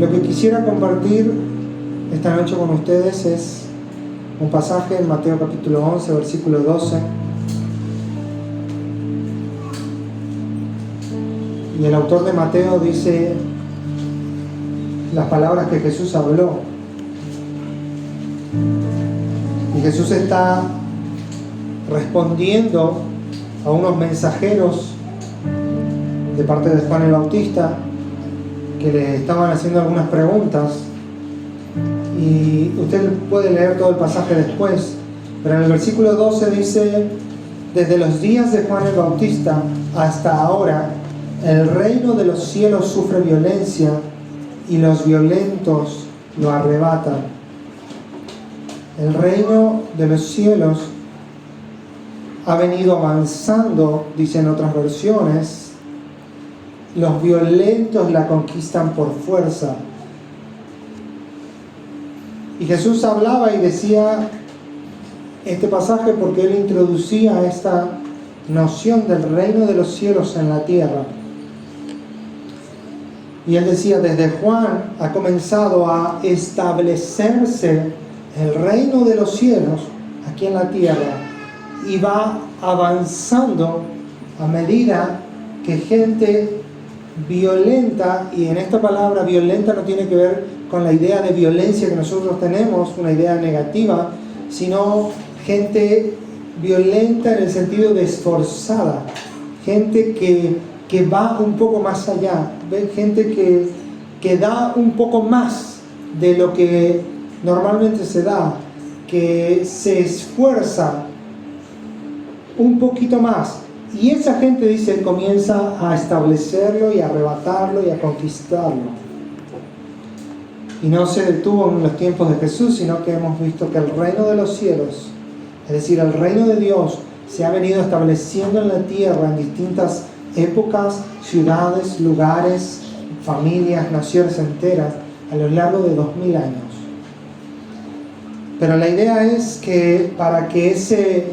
lo que quisiera compartir esta noche con ustedes es un pasaje en Mateo capítulo 11, versículo 12. Y el autor de Mateo dice las palabras que Jesús habló. Y Jesús está respondiendo a unos mensajeros de parte de Juan el Bautista que le estaban haciendo algunas preguntas. Y usted puede leer todo el pasaje después, pero en el versículo 12 dice: desde los días de Juan el Bautista hasta ahora, el reino de los cielos sufre violencia y los violentos lo arrebatan. El reino de los cielos ha venido avanzando, dicen otras versiones. Los violentos la conquistan por fuerza. Y Jesús hablaba y decía este pasaje porque Él introducía esta noción del reino de los cielos en la tierra. Y Él decía, desde Juan ha comenzado a establecerse el reino de los cielos aquí en la tierra, y va avanzando a medida que gente violenta, y en esta palabra violenta no tiene que ver con la idea de violencia que nosotros tenemos, una idea negativa, sino gente violenta en el sentido de esforzada, gente que va un poco más allá, gente que da un poco más de lo que normalmente se da, que se esfuerza un poquito más. Y esa gente, dice, comienza a establecerlo y a arrebatarlo y a conquistarlo. Y no se detuvo en los tiempos de Jesús, sino que hemos visto que el reino de los cielos, es decir, el reino de Dios, se ha venido estableciendo en la tierra en distintas épocas, ciudades, lugares, familias, naciones enteras, a lo largo de 2000 años. Pero la idea es que para que ese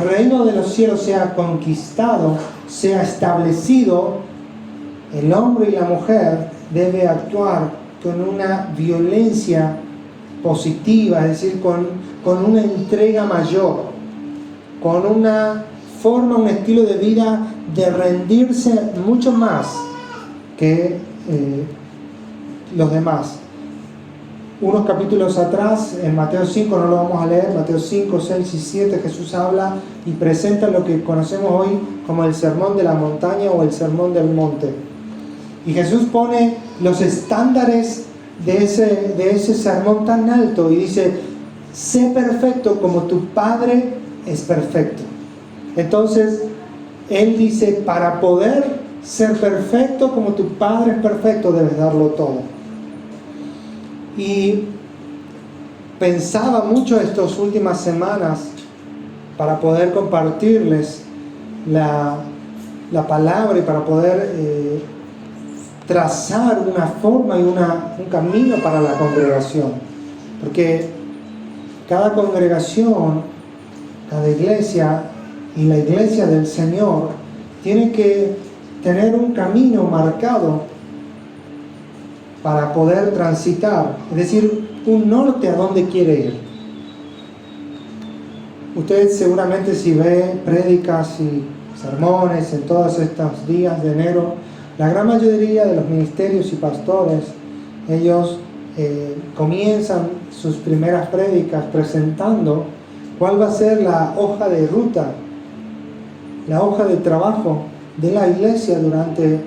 reino de los cielos sea conquistado, sea establecido, el hombre y la mujer debe actuar con una violencia positiva, es decir, con una entrega mayor, con una forma, un estilo de vida de rendirse mucho más que los demás. Unos capítulos atrás, en Mateo 5, no lo vamos a leer, Mateo 5, 6 y 7, Jesús habla y presenta lo que conocemos hoy como el sermón de la montaña o el sermón del monte. Y Jesús pone los estándares de ese sermón tan alto y dice: sé perfecto como tu Padre es perfecto. Entonces, Él dice, para poder ser perfecto como tu Padre es perfecto, debes darlo todo. Y pensaba mucho estas últimas semanas para poder compartirles la palabra y para poder trazar una forma y un camino para la congregación. Porque cada congregación, cada iglesia y la iglesia del Señor tiene que tener un camino marcado para poder transitar, es decir, un norte a donde quiere ir. Usted seguramente, si ve prédicas y sermones en todos estos días de enero, la gran mayoría de los ministerios y pastores, ellos comienzan sus primeras prédicas presentando cuál va a ser la hoja de ruta, la hoja de trabajo de la iglesia durante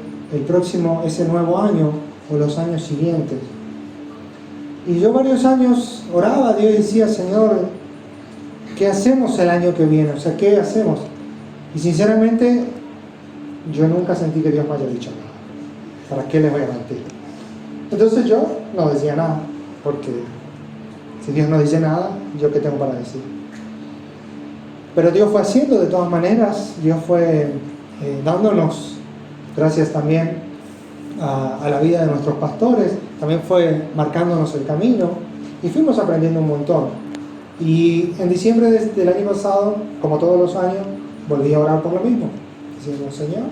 ese nuevo año o los años siguientes. Y yo varios años oraba a Dios y decía: Señor, ¿qué hacemos el año que viene? O sea, ¿qué hacemos? Y sinceramente, yo nunca sentí que Dios me haya dicho nada. ¿Para qué les voy a mentir? Entonces yo no decía nada, porque si Dios no dice nada, ¿yo qué tengo para decir? Pero Dios fue haciendo de todas maneras. Dios fue dándonos, gracias también a la vida de nuestros pastores, también fue marcándonos el camino y fuimos aprendiendo un montón. Y en diciembre del año pasado, como todos los años, volví a orar por lo mismo, diciendo: Señor.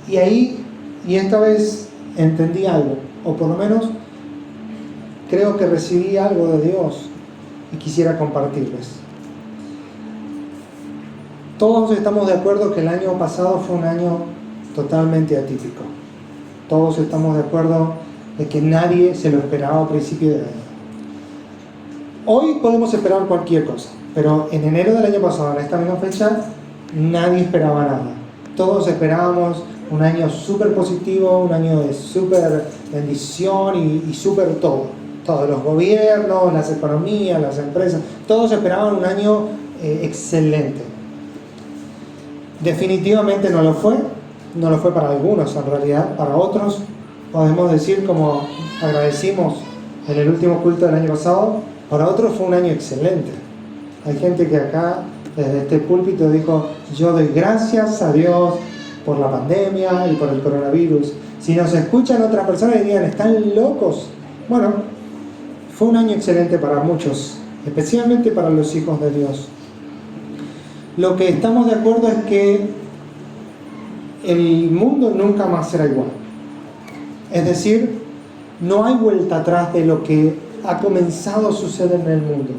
Y esta vez entendí algo, o por lo menos creo que recibí algo de Dios y quisiera compartirles. Todos estamos de acuerdo que el año pasado fue un año totalmente atípico. Todos estamos de acuerdo de que nadie se lo esperaba a principio de año. Hoy podemos esperar cualquier cosa, pero en enero del año pasado, en esta misma fecha, nadie esperaba nada. Todos esperábamos un año súper positivo, un año de súper bendición y súper todo. Todos los gobiernos, las economías, las empresas, todos esperaban un año excelente. Definitivamente no lo fue para algunos en realidad, para otros podemos decir, como agradecimos en el último culto del año pasado, para otros fue un año excelente. Hay gente que acá desde este púlpito dijo: yo doy gracias a Dios por la pandemia y por el coronavirus. Si nos escuchan otras personas y digan: están locos. Bueno, fue un año excelente para muchos, especialmente para los hijos de Dios. Lo que estamos de acuerdo es que el mundo nunca más será igual. Es decir, no hay vuelta atrás de lo que ha comenzado a suceder en el mundo.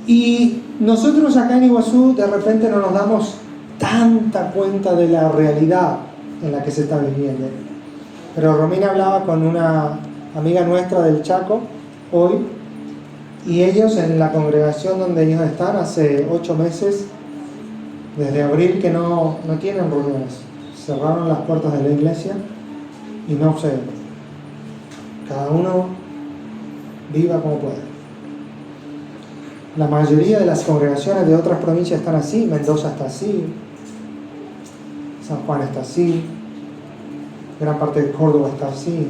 Y nosotros acá en Iguazú de repente no nos damos tanta cuenta de la realidad en la que se está viviendo. Pero Romina hablaba con una amiga nuestra del Chaco hoy, y ellos en la congregación donde ellos están hace 8 meses, desde abril, que no tienen reuniones. Cerraron las puertas de la iglesia y no sé, cada uno viva como puede. La mayoría de las congregaciones de otras provincias están así. Mendoza está así, San Juan está así, gran parte de Córdoba está así.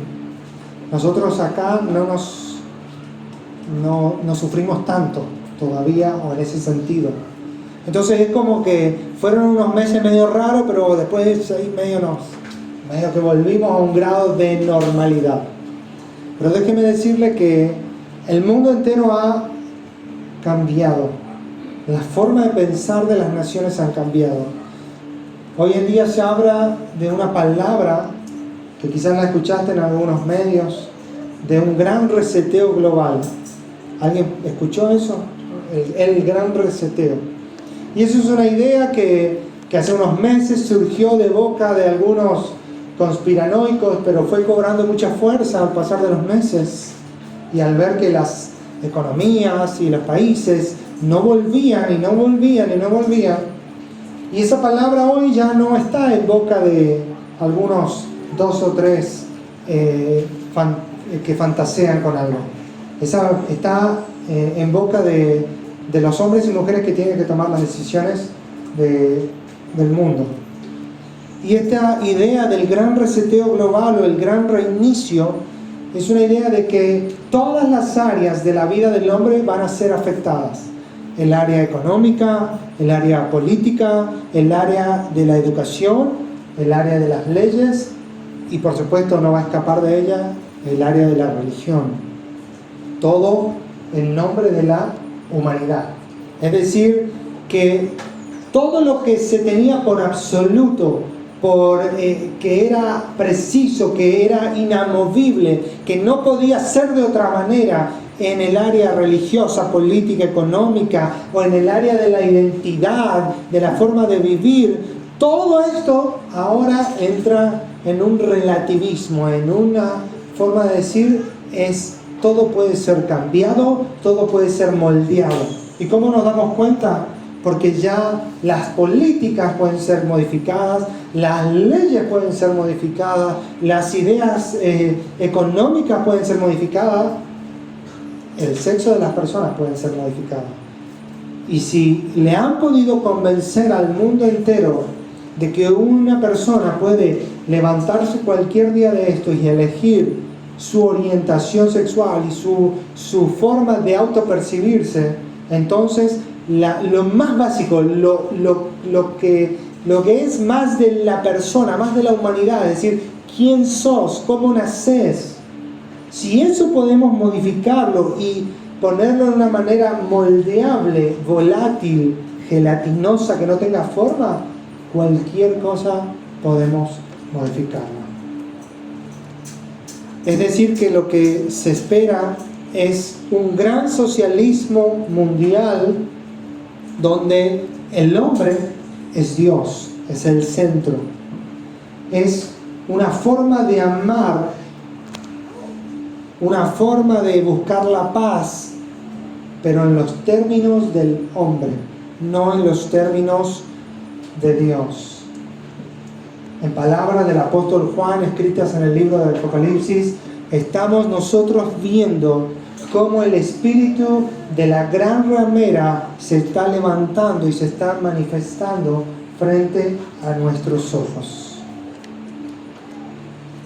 Nosotros acá no sufrimos tanto todavía, o en ese sentido. Entonces es como que fueron unos meses medio raros, pero después ahí medio que volvimos a un grado de normalidad. Pero déjeme decirle que el mundo entero ha cambiado. La forma de pensar de las naciones han cambiado. Hoy en día se habla de una palabra que quizás la escuchaste en algunos medios, de un gran reseteo global. ¿Alguien escuchó eso? El gran reseteo. Y eso es una idea que hace unos meses surgió de boca de algunos conspiranoicos, pero fue cobrando mucha fuerza al pasar de los meses. Y al ver que las economías y los países no volvían. Y esa palabra hoy ya no está en boca de algunos 2 o 3 que fantasean con algo. Esa está en boca de los hombres y mujeres que tienen que tomar las decisiones del mundo. Y esta idea del gran reseteo global o el gran reinicio es una idea de que todas las áreas de la vida del hombre van a ser afectadas. El área económica, el área política, el área de la educación, el área de las leyes y, por supuesto, no va a escapar de ella, el área de la religión. Todo en nombre de la humanidad. Es decir, que todo lo que se tenía por absoluto, que era preciso, que era inamovible, que no podía ser de otra manera en el área religiosa, política, económica o en el área de la identidad, de la forma de vivir, todo esto ahora entra en un relativismo, en una forma de decir todo puede ser cambiado, todo puede ser moldeado. ¿Y cómo nos damos cuenta? Porque ya las políticas pueden ser modificadas, las leyes pueden ser modificadas, las ideas económicas pueden ser modificadas, el sexo de las personas pueden ser modificadas. Y si le han podido convencer al mundo entero de que una persona puede levantarse cualquier día de esto y elegir su orientación sexual y su forma de autopercibirse, entonces lo más básico, lo que es más de la persona, más de la humanidad, es decir, quién sos, cómo nacés, si eso podemos modificarlo y ponerlo de una manera moldeable, volátil, gelatinosa, que no tenga forma, cualquier cosa podemos modificarla. Es decir, que lo que se espera es un gran socialismo mundial donde el hombre es Dios, es el centro. Es una forma de amar, una forma de buscar la paz, pero en los términos del hombre, no en los términos de Dios. En palabras del apóstol Juan, escritas en el libro del Apocalipsis, estamos nosotros viendo cómo el espíritu de la gran ramera se está levantando y se está manifestando frente a nuestros ojos.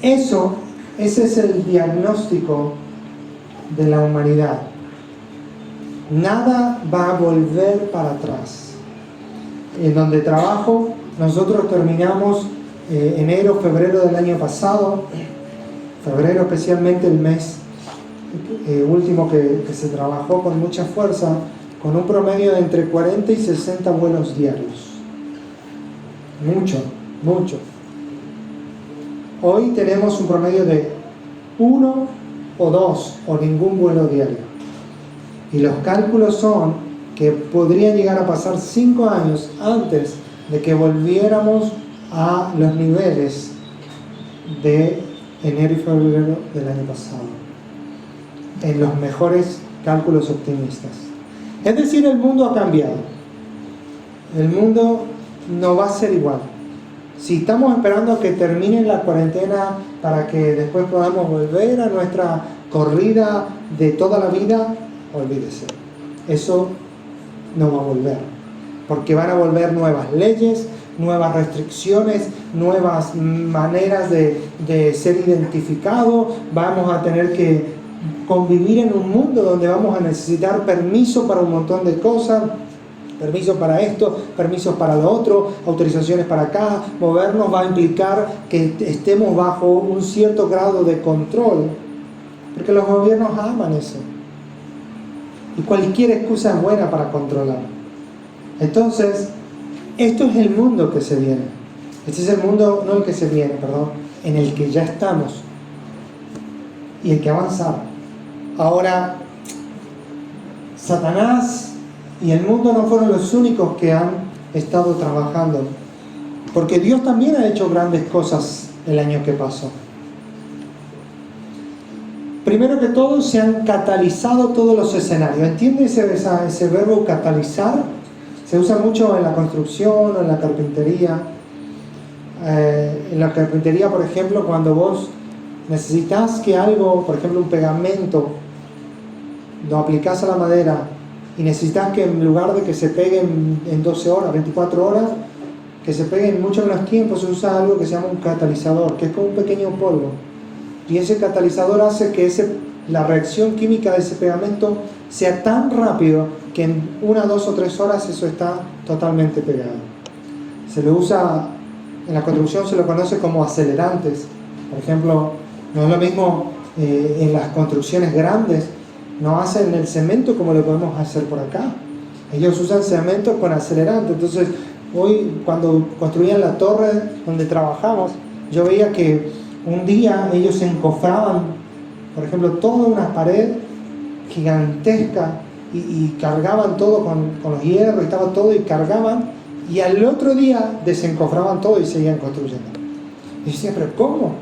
Ese es el diagnóstico de la humanidad. Nada va a volver para atrás. En donde trabajo, nosotros terminamos enero, febrero del año pasado, febrero especialmente el mes último que se trabajó con mucha fuerza, con un promedio de entre 40 y 60 vuelos diarios. Mucho. Hoy tenemos un promedio de 1 o 2 o ningún vuelo diario. Y los cálculos son que podrían llegar a pasar 5 años antes de que volviéramos a los niveles de enero y febrero del año pasado, en los mejores cálculos optimistas. Es decir, el mundo ha cambiado. El mundo no va a ser igual. Si estamos esperando a que termine la cuarentena para que después podamos volver a nuestra corrida de toda la vida, olvídese. Eso no va a volver. Porque van a volver nuevas leyes, nuevas restricciones, nuevas maneras de ser identificado. Vamos a tener que convivir en un mundo donde vamos a necesitar permiso para un montón de cosas. Permiso para esto, permisos para lo otro, autorizaciones para acá. Movernos va a implicar que estemos bajo un cierto grado de control, porque los gobiernos aman eso. Y cualquier excusa es buena para controlar. Entonces, esto es el mundo que se viene. Este es el mundo, no el que se viene, perdón, en el que ya estamos y el que avanza. Ahora, Satanás y el mundo no fueron los únicos que han estado trabajando, porque Dios también ha hecho grandes cosas el año que pasó. Primero que todo, se han catalizado todos los escenarios. ¿Entiende ese verbo catalizar? Se usa mucho en la construcción o en la carpintería. En la carpintería, por ejemplo, cuando vos necesitas que algo, por ejemplo un pegamento, lo aplicás a la madera y necesitas que en lugar de que se pegue en 12 horas, 24 horas, que se pegue en mucho menos tiempo, se usa algo que se llama un catalizador, que es como un pequeño polvo. Y ese catalizador hace que la reacción química de ese pegamento sea tan rápido que en 1, 2 o 3 horas eso está totalmente pegado. Se lo usa, en la construcción se lo conoce como acelerantes. Por ejemplo, no es lo mismo en las construcciones grandes, no hacen el cemento como lo podemos hacer por acá. Ellos usan cemento con acelerante. Entonces, hoy cuando construían la torre donde trabajamos, yo veía que un día ellos encofraban, por ejemplo, toda una pared gigantesca y cargaban todo con los hierros, y estaba todo y cargaban, y al otro día desencofraban todo y seguían construyendo. Y yo decía, ¿pero cómo?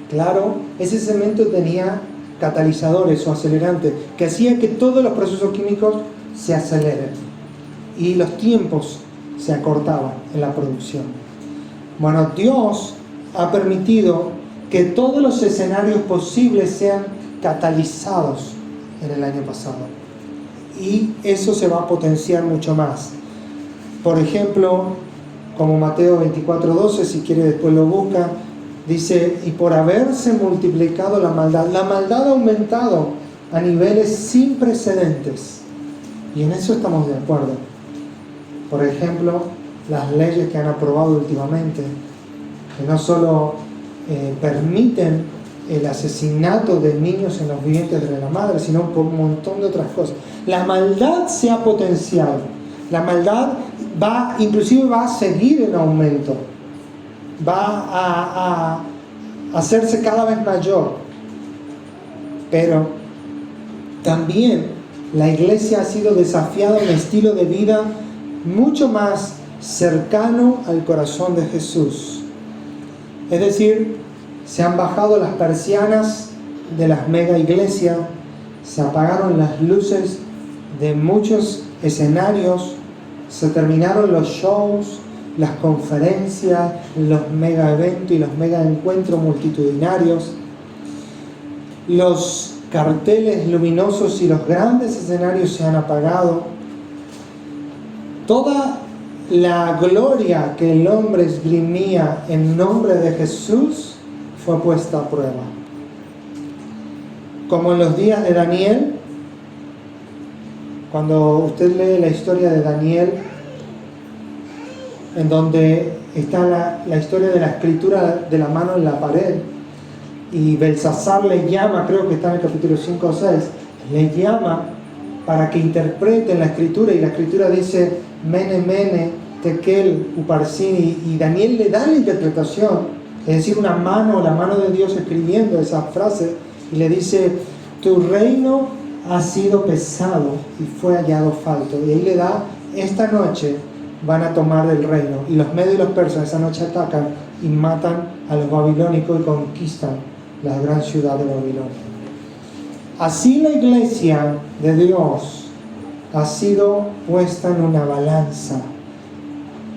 Claro, ese cemento tenía catalizadores o acelerantes que hacían que todos los procesos químicos se aceleren y los tiempos se acortaban en la producción. Bueno, Dios ha permitido que todos los escenarios posibles sean catalizados en el año pasado, y eso se va a potenciar mucho más. Por ejemplo, como Mateo 24:12, si quiere después lo busca, dice: y por haberse multiplicado la maldad ha aumentado a niveles sin precedentes. Y en eso estamos de acuerdo. Por ejemplo, las leyes que han aprobado últimamente, que no solo permiten el asesinato de niños en los vientres de la madre, sino por un montón de otras cosas. La maldad se ha potenciado. La maldad inclusive va a seguir en aumento. Va a hacerse cada vez mayor. Pero también la iglesia ha sido desafiada a un estilo de vida mucho más cercano al corazón de Jesús. Es decir, se han bajado las persianas de las mega iglesias, se apagaron las luces de muchos escenarios, se terminaron los shows, las conferencias, los mega eventos y los mega encuentros multitudinarios. Los carteles luminosos y los grandes escenarios se han apagado. Toda la gloria que el hombre esgrimía en nombre de Jesús fue puesta a prueba. Como en los días de Daniel, cuando usted lee la historia de Daniel, en donde está la historia de la escritura de la mano en la pared, y Belsasar le llama, creo que está en el capítulo 5 o 6, le llama para que interpreten la escritura, y la escritura dice Mene, Mene, Tekel, Uparsin, y Daniel le da la interpretación, es decir, una mano, la mano de Dios escribiendo esa frase, y le dice: tu reino ha sido pesado y fue hallado falto. Y ahí le da: esta noche van a tomar el reino. Y los medios y los persas esa noche atacan y matan a los babilónicos y conquistan la gran ciudad de Babilonia. Así la iglesia de Dios ha sido puesta en una balanza,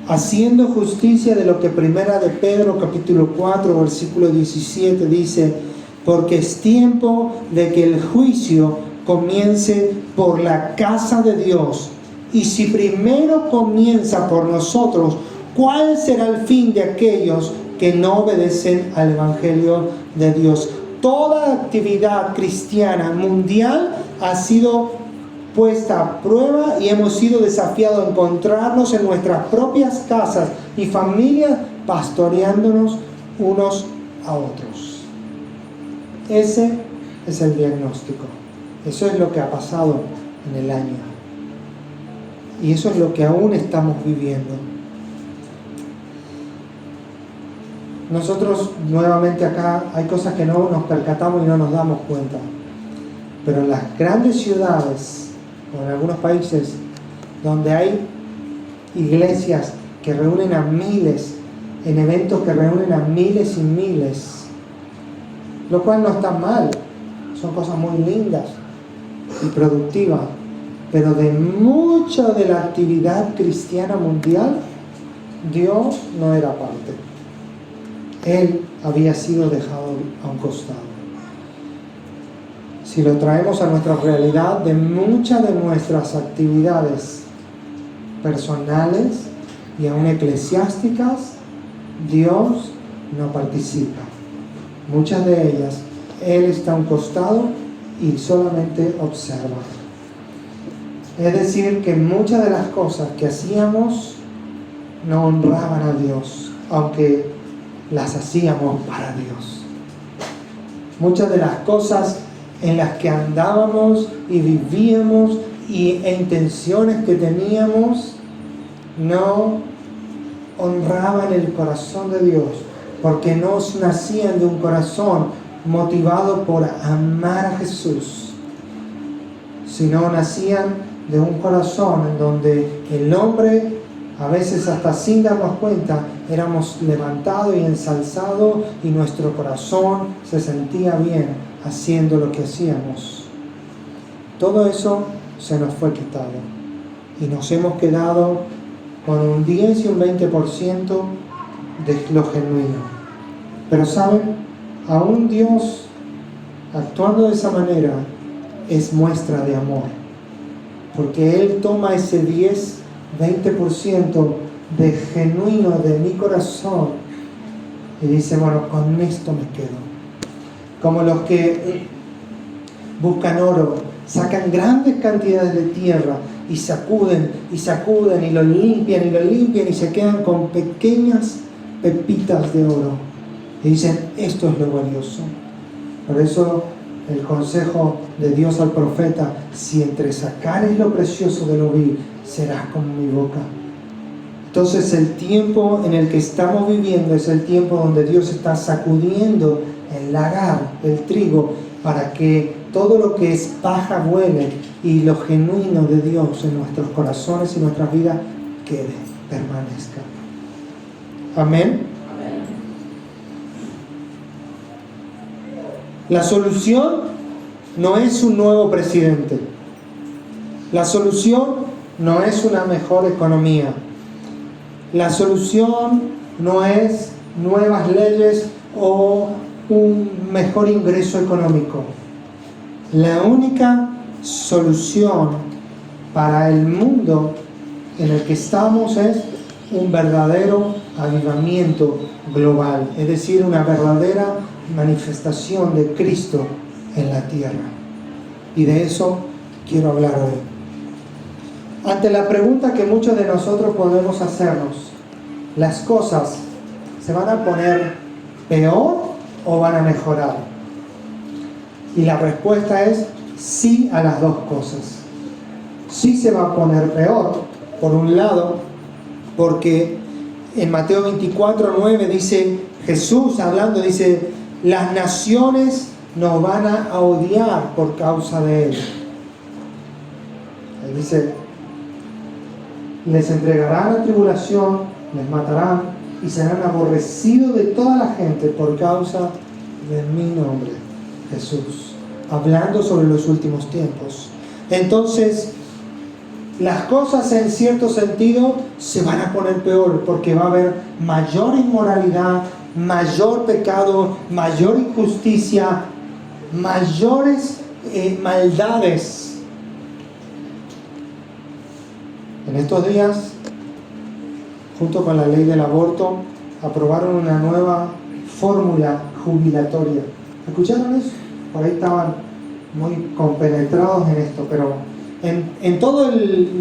haciendo justicia de lo que Primera de Pedro capítulo 4 versículo 17 dice: porque es tiempo de que el juicio comience por la casa de Dios. Y si primero comienza por nosotros, ¿cuál será el fin de aquellos que no obedecen al Evangelio de Dios? Toda actividad cristiana mundial ha sido puesta a prueba y hemos sido desafiados a encontrarnos en nuestras propias casas y familias pastoreándonos unos a otros. Ese es el diagnóstico. Eso es lo que ha pasado en el año. Y eso es lo que aún estamos viviendo. Nosotros nuevamente acá hay cosas que no nos percatamos y no nos damos cuenta. Pero en las grandes ciudades, o en algunos países, donde hay iglesias que reúnen a miles, en eventos que reúnen a miles y miles, lo cual no está mal, son cosas muy lindas y productivas, pero de mucha de la actividad cristiana mundial, Dios no era parte. Él había sido dejado a un costado. Si lo traemos a nuestra realidad, de muchas de nuestras actividades personales y aún eclesiásticas, Dios no participa. Muchas de ellas, Él está a un costado y solamente observa. Es decir, que muchas de las cosas que hacíamos no honraban a Dios, aunque las hacíamos para Dios. Muchas de las cosas en las que andábamos y vivíamos e intenciones que teníamos no honraban el corazón de Dios, porque no nacían de un corazón motivado por amar a Jesús, sino nacían de un corazón en donde el hombre, a veces hasta sin darnos cuenta, éramos levantados y ensalzados y nuestro corazón se sentía bien haciendo lo que hacíamos. Todo eso se nos fue quitado y nos hemos quedado con un 10 y un 20% de lo genuino. Pero ¿saben? Aún Dios actuando de esa manera es muestra de amor, porque Él toma ese 10-20% de genuino de mi corazón y dice: bueno, con esto me quedo. Como los que buscan oro, sacan grandes cantidades de tierra y sacuden y sacuden y lo limpian y se quedan con pequeñas pepitas de oro y dicen: esto es lo valioso. Por eso el consejo de Dios al profeta: si entre sacares lo precioso de lo vil, serás como mi boca. Entonces el tiempo en el que estamos viviendo es el tiempo donde Dios está sacudiendo el lagar, el trigo, para que todo lo que es paja vuele y lo genuino de Dios en nuestros corazones y nuestras vidas quede, permanezca. Amén. La solución no es un nuevo presidente. La solución no es una mejor economía. La solución no es nuevas leyes o un mejor ingreso económico. La única solución para el mundo en el que estamos es un verdadero avivamiento global, es decir, una verdadera manifestación de Cristo en la tierra. Y de eso quiero hablar hoy. Ante la pregunta que muchos de nosotros podemos hacernos, ¿las cosas se van a poner peor o van a mejorar? Y la respuesta es sí a las dos cosas. Sí se va a poner peor, por un lado, porque en Mateo 24:9 dice, Jesús hablando, dice, las naciones nos van a odiar por causa de Él. Él dice, les entregarán a tribulación, les matarán y serán aborrecidos de toda la gente por causa de mi nombre, Jesús, hablando sobre los últimos tiempos. Entonces, las cosas en cierto sentido se van a poner peor porque va a haber mayor inmoralidad, mayor pecado, mayor injusticia, mayores maldades. En estos días, junto con la ley del aborto, aprobaron una nueva fórmula jubilatoria. ¿Escucharon eso? Por ahí estaban muy compenetrados en esto, pero en toda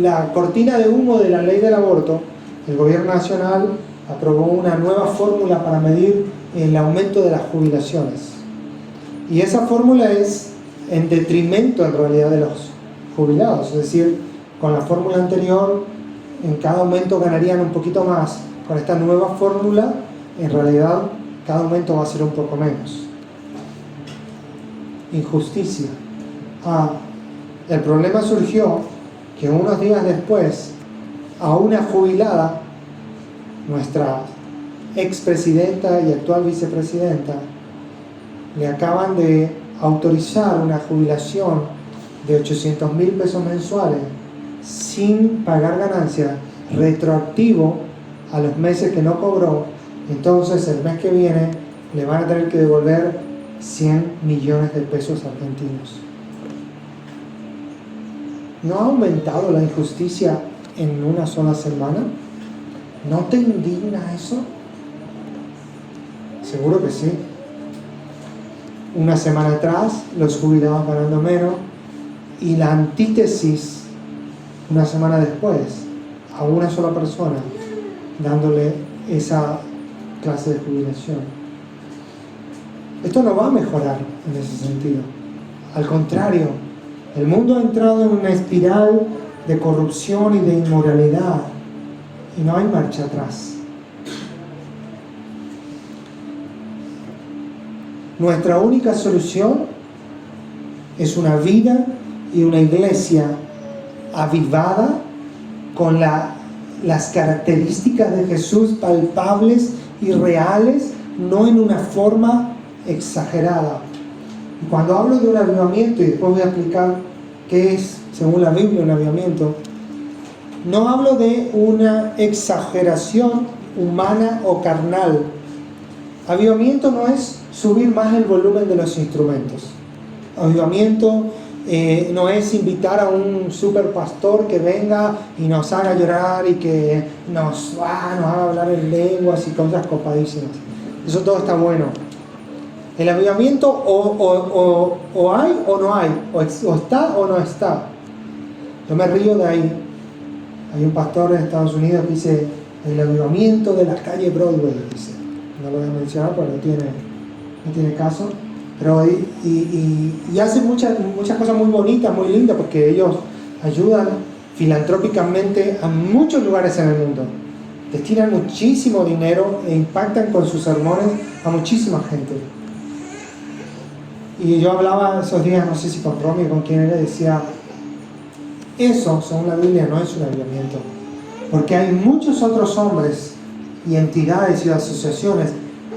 la cortina de humo de la ley del aborto, el gobierno nacional aprobó una nueva fórmula para medir el aumento de las jubilaciones. Y esa fórmula es en detrimento en realidad de los jubilados, es decir, con la fórmula anterior en cada aumento ganarían un poquito más. Con esta nueva fórmula, en realidad cada aumento va a ser un poco menos. Injusticia. El problema surgió que unos días después a una jubilada, nuestra expresidenta y actual vicepresidenta, le acaban de autorizar una jubilación de 800,000 pesos mensuales sin pagar ganancia, retroactivo a los meses que no cobró. Entonces el mes que viene le van a tener que devolver 100 millones de pesos argentinos. ¿No ha aumentado la injusticia en una sola semana? ¿No te indigna eso? Seguro que sí. Una semana atrás, los jubilados ganando menos, y la antítesis, una semana después, a una sola persona, dándole esa clase de jubilación. Esto no va a mejorar en ese sentido. Al contrario, el mundo ha entrado en una espiral de corrupción y de inmoralidad, y no hay marcha atrás. Nuestra única solución es una vida y una iglesia avivada con las características de Jesús palpables y reales, no en una forma exagerada. Y cuando hablo de un avivamiento, y después voy a explicar qué es, según la Biblia, un avivamiento, no hablo de una exageración humana o carnal. Avivamiento no es subir más el volumen de los instrumentos. Avivamiento no es invitar a un super pastor que venga y nos haga llorar y que nos haga hablar en lenguas y cosas copadísimas. Eso todo está bueno. El avivamiento o hay o no hay, o está o no está. Yo me río de ahí. Hay un pastor en Estados Unidos que dice el avivamiento de la calle Broadway, dice. No lo voy a mencionar porque no tiene caso. Pero y hacen muchas cosas muy bonitas, muy lindas, porque ellos ayudan filantrópicamente a muchos lugares en el mundo. Destinan muchísimo dinero e impactan con sus sermones a muchísima gente. Y yo hablaba esos días, no sé si con Romy o con quién era, decía, eso, según la Biblia, no es un avivamiento. Porque hay muchos otros hombres y entidades y asociaciones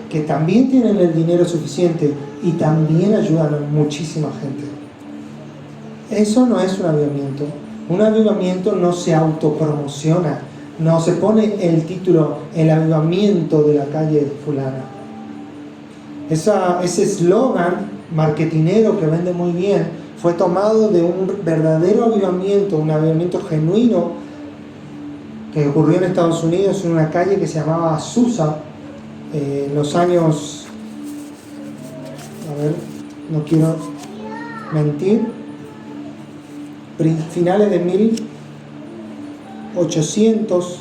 que también tienen el dinero suficiente y también ayudan a muchísima gente. Eso no es un avivamiento. Un avivamiento no se autopromociona, no se pone el título, el avivamiento de la calle fulana. Ese eslogan marketinero que vende muy bien fue tomado de un verdadero avivamiento, un avivamiento genuino que ocurrió en Estados Unidos en una calle que se llamaba Azusa en los años, a ver, no quiero mentir, finales de 1800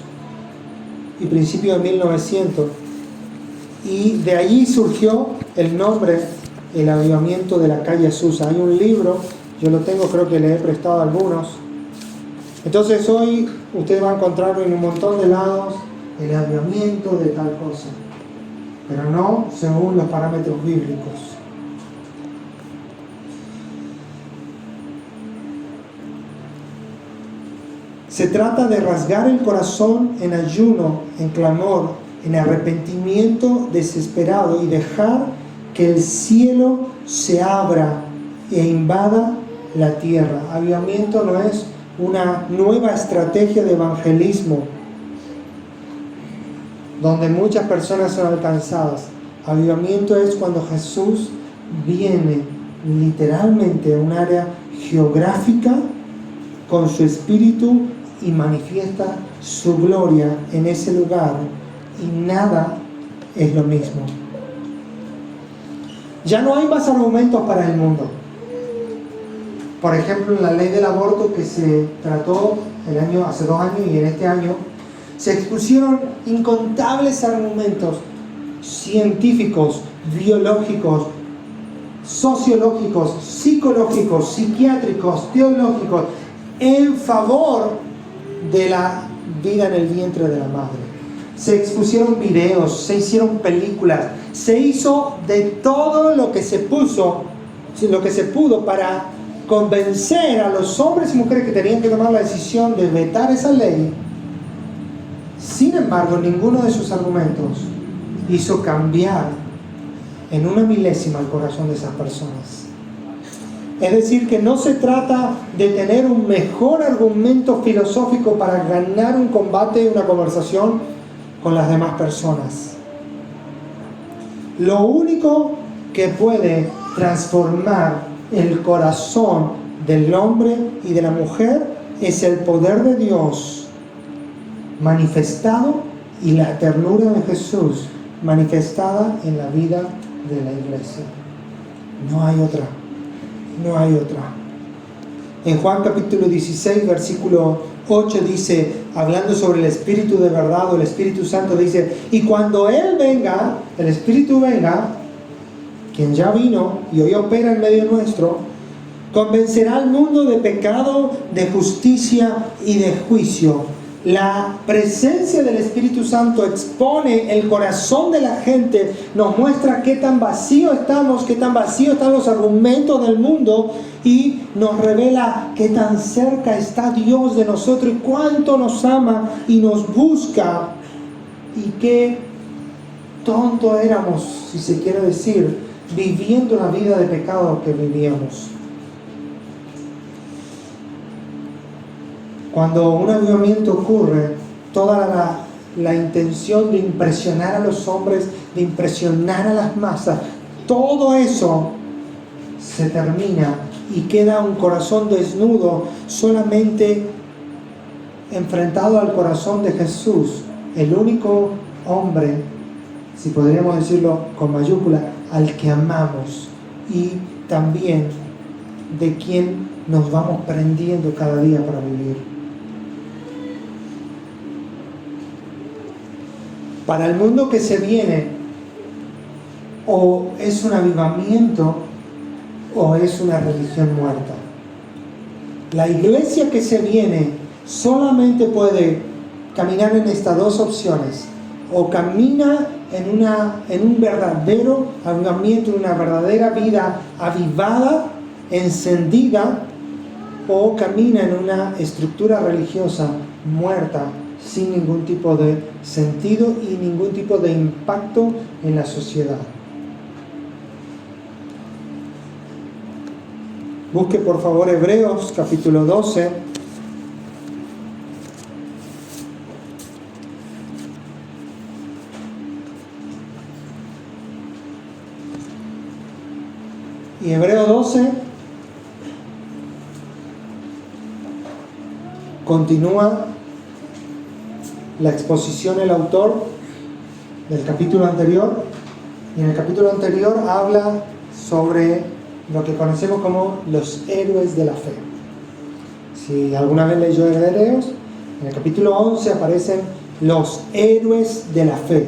y principios de 1900, y de allí surgió el nombre, el avivamiento de la calle Azusa. Hay un libro, yo lo tengo, creo que le he prestado a algunos. Entonces hoy ustedes van a encontrar en un montón de lados el avivamiento de tal cosa, pero no según los parámetros bíblicos. Se trata de rasgar el corazón en ayuno, en clamor, en arrepentimiento desesperado y dejar que el cielo se abra e invada la tierra. Avivamiento no es una nueva estrategia de evangelismo donde muchas personas son alcanzadas. Avivamiento es cuando Jesús viene literalmente a un área geográfica con su espíritu y manifiesta su gloria en ese lugar, y nada es lo mismo. Ya no hay más argumentos para el mundo. Por ejemplo, en la ley del aborto que se trató hace 2 años y en este año, se expusieron incontables argumentos científicos, biológicos, sociológicos, psicológicos, psiquiátricos, teológicos, en favor de la vida en el vientre de la madre. Se expusieron videos, se hicieron películas, se hizo de todo lo que se pudo para convencer a los hombres y mujeres que tenían que tomar la decisión de vetar esa ley. Sin embargo, ninguno de esos argumentos hizo cambiar en una milésima el corazón de esas personas. Es decir, que no se trata de tener un mejor argumento filosófico para ganar un combate, una conversación con las demás personas. Lo único que puede transformar el corazón del hombre y de la mujer es el poder de Dios manifestado y la ternura de Jesús manifestada en la vida de la iglesia. No hay otra. No hay otra. En Juan capítulo 16, versículo 8 dice, hablando sobre el Espíritu de verdad o el Espíritu Santo, dice, y cuando Él venga, el Espíritu venga, quien ya vino y hoy opera en medio nuestro, convencerá al mundo de pecado, de justicia y de juicio. La presencia del Espíritu Santo expone el corazón de la gente, nos muestra qué tan vacío estamos, qué tan vacíos están los argumentos del mundo, y nos revela qué tan cerca está Dios de nosotros y cuánto nos ama y nos busca, y qué tonto éramos, si se quiere decir, viviendo la vida de pecado que vivíamos. Cuando un avivamiento ocurre, toda la intención de impresionar a los hombres, de impresionar a las masas, todo eso se termina y queda un corazón desnudo, solamente enfrentado al corazón de Jesús, el único hombre, si podríamos decirlo con mayúscula, al que amamos, y también de quien nos vamos prendiendo cada día para vivir. Para el mundo que se viene, o es un avivamiento o es una religión muerta. La iglesia que se viene solamente puede caminar en estas dos opciones: o camina en un verdadero avivamiento, en una verdadera vida avivada, encendida, o camina en una estructura religiosa muerta, sin ningún tipo de sentido y ningún tipo de impacto en la sociedad. Busque por favor Hebreos capítulo 12. Y Hebreos 12 continúa la exposición del autor del capítulo anterior, y en el capítulo anterior habla sobre lo que conocemos como los héroes de la fe. Si alguna vez leyó Hebreos, en el capítulo 11 aparecen los héroes de la fe.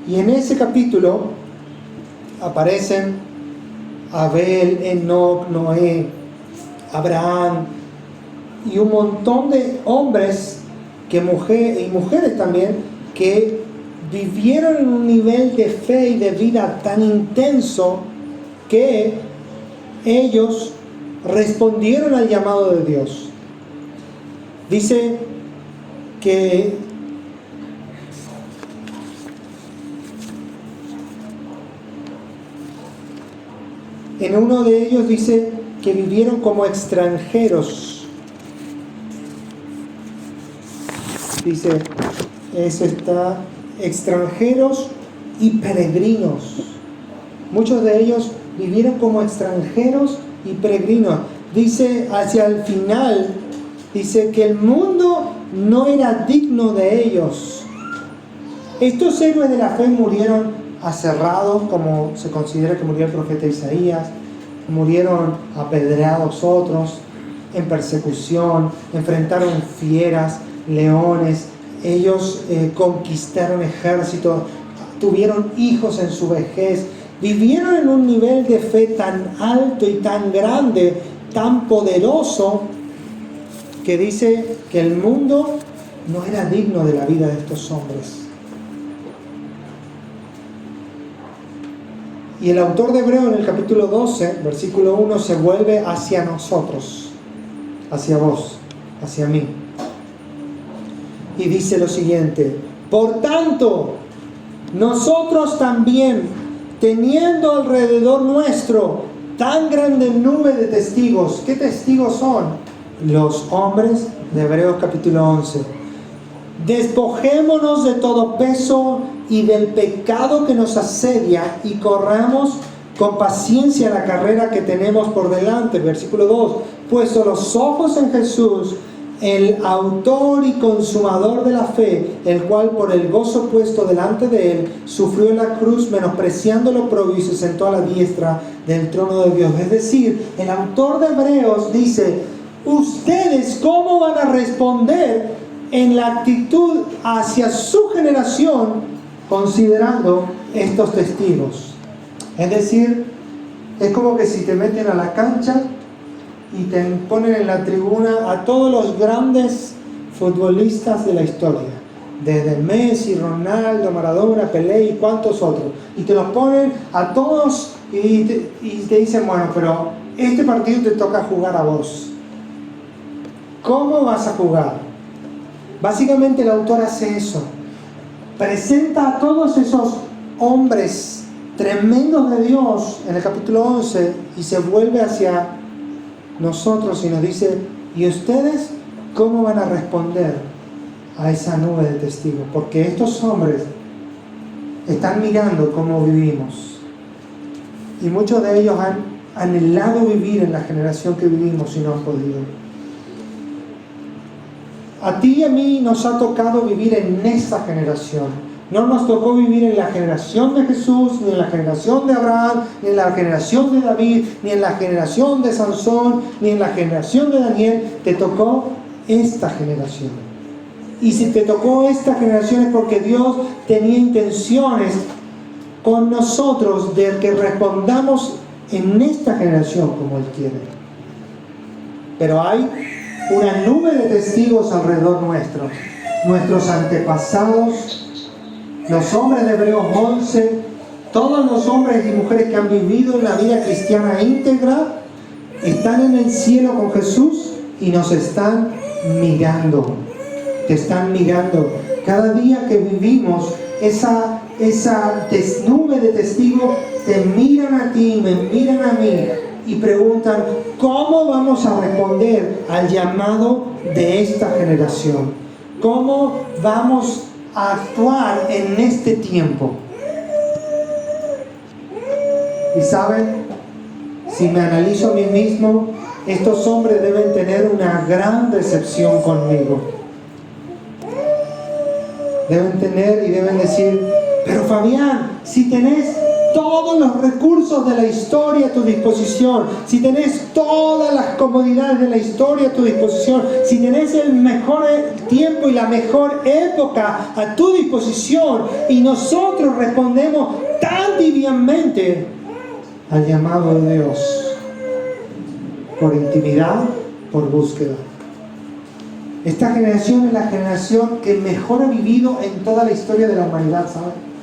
Y en ese capítulo aparecen Abel, Enoc, Noé, Abraham y un montón de hombres y mujeres también que vivieron en un nivel de fe y de vida tan intenso que ellos respondieron al llamado de Dios. Dice que en uno de ellos dice que vivieron como extranjeros. Dice, eso está, extranjeros y peregrinos. Muchos de ellos vivieron como extranjeros y peregrinos. Dice hacia el final, dice que el mundo no era digno de ellos. Estos héroes de la fe murieron aserrados, como se considera que murió el profeta Isaías. Murieron apedreados otros, en persecución, enfrentaron fieras, leones. Ellos conquistaron ejércitos, tuvieron hijos en su vejez, vivieron en un nivel de fe tan alto y tan grande, tan poderoso, que dice que el mundo no era digno de la vida de estos hombres. Y el autor de Hebreo en el capítulo 12, versículo 1, se vuelve hacia nosotros, hacia vos, hacia mí. Y dice lo siguiente: por tanto, nosotros también, teniendo alrededor nuestro tan grande nube de testigos. ¿Qué testigos son? Los hombres de Hebreos capítulo 11. Despojémonos de todo peso y del pecado que nos asedia y corramos con paciencia la carrera que tenemos por delante. Versículo 2. Puesto los ojos en Jesús, el autor y consumador de la fe, el cual por el gozo puesto delante de él sufrió la cruz, menospreciando lo oprobio, y se sentó a la diestra del trono de Dios. Es decir, el autor de Hebreos dice: ¿ustedes cómo van a responder en la actitud hacia su generación considerando estos testigos? Es decir, es como que si te meten a la cancha y te ponen en la tribuna a todos los grandes futbolistas de la historia, desde Messi, Ronaldo, Maradona, Pelé y cuantos otros, y te los ponen a todos y te dicen: bueno, pero este partido te toca jugar a vos. ¿Cómo vas a jugar? Básicamente el autor hace eso. Presenta a todos esos hombres tremendos de Dios en el capítulo 11 y se vuelve hacia nosotros y nos dice: ¿y ustedes cómo van a responder a esa nube de testigos? Porque estos hombres están mirando cómo vivimos, y muchos de ellos han anhelado vivir en la generación que vivimos y no han podido. A ti y a mí nos ha tocado vivir en esa generación. No nos tocó vivir en la generación de Jesús, ni en la generación de Abraham, ni en la generación de David, ni en la generación de Sansón, ni en la generación de Daniel. Te tocó esta generación. Y si te tocó esta generación es porque Dios tenía intenciones con nosotros de que respondamos en esta generación como Él quiere. Pero hay una nube de testigos alrededor nuestro. Nuestros antepasados, los hombres de Hebreos 11, todos los hombres y mujeres que han vivido la vida cristiana íntegra, están en el cielo con Jesús y nos están mirando. Te están mirando. Cada día que vivimos, esa nube de testigos te miran a ti, me miran a mí y preguntan, ¿cómo vamos a responder al llamado de esta generación? ¿Cómo vamos a actuar en este tiempo? Y saben, si me analizo a mí mismo, estos hombres deben tener una gran decepción conmigo. Deben tener y deben decir, pero Fabián, si tenés todos los recursos de la historia a tu disposición, si tenés todas las comodidades de la historia a tu disposición, si tenés el mejor tiempo y la mejor época a tu disposición, y nosotros respondemos tan tibiamente al llamado de Dios, por intimidad, por búsqueda. Esta generación es la generación que mejor ha vivido en toda la historia de la humanidad, ¿saben?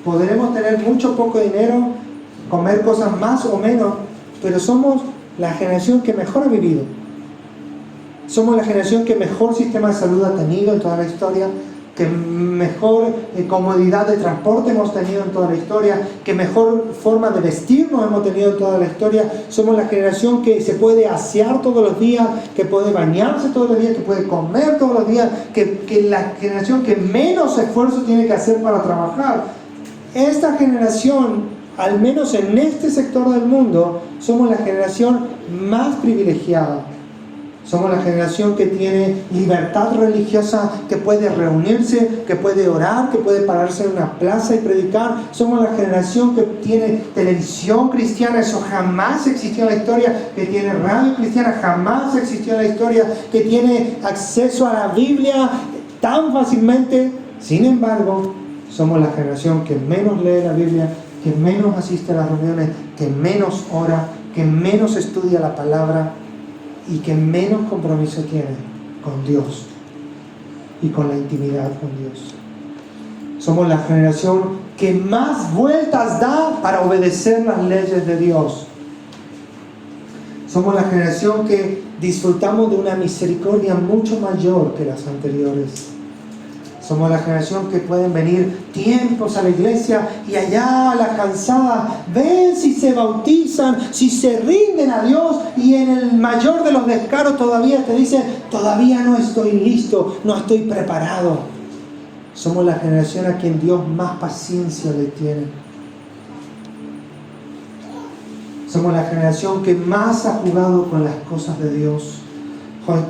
Podremos tener mucho o poco dinero, comer cosas más o menos, pero somos la generación que mejor ha vivido. Somos la generación que mejor sistema de salud ha tenido en toda la historia, que mejor comodidad de transporte hemos tenido en toda la historia, que mejor forma de vestirnos hemos tenido en toda la historia. Somos la generación que se puede asear todos los días, que puede bañarse todos los días, que puede comer todos los días, que la generación que menos esfuerzo tiene que hacer para trabajar. Esta generación, al menos en este sector del mundo, somos la generación más privilegiada. Somos la generación que tiene libertad religiosa, que puede reunirse, que puede orar, que puede pararse en una plaza y predicar. Somos la generación que tiene televisión cristiana, eso jamás existió en la historia, que tiene radio cristiana, jamás existió en la historia, que tiene acceso a la Biblia tan fácilmente. Sin embargo, somos la generación que menos lee la Biblia, que menos asiste a las reuniones, que menos ora, que menos estudia la palabra y que menos compromiso tiene con Dios y con la intimidad con Dios. Somos la generación que más vueltas da para obedecer las leyes de Dios. Somos la generación que disfrutamos de una misericordia mucho mayor que las anteriores. Somos la generación que pueden venir tiempos a la iglesia y allá a la calzada ven si se bautizan, si se rinden a Dios, y en el mayor de los descaros todavía te dicen, todavía no estoy listo, no estoy preparado. Somos la generación a quien Dios más paciencia le tiene. Somos la generación que más ha jugado con las cosas de Dios,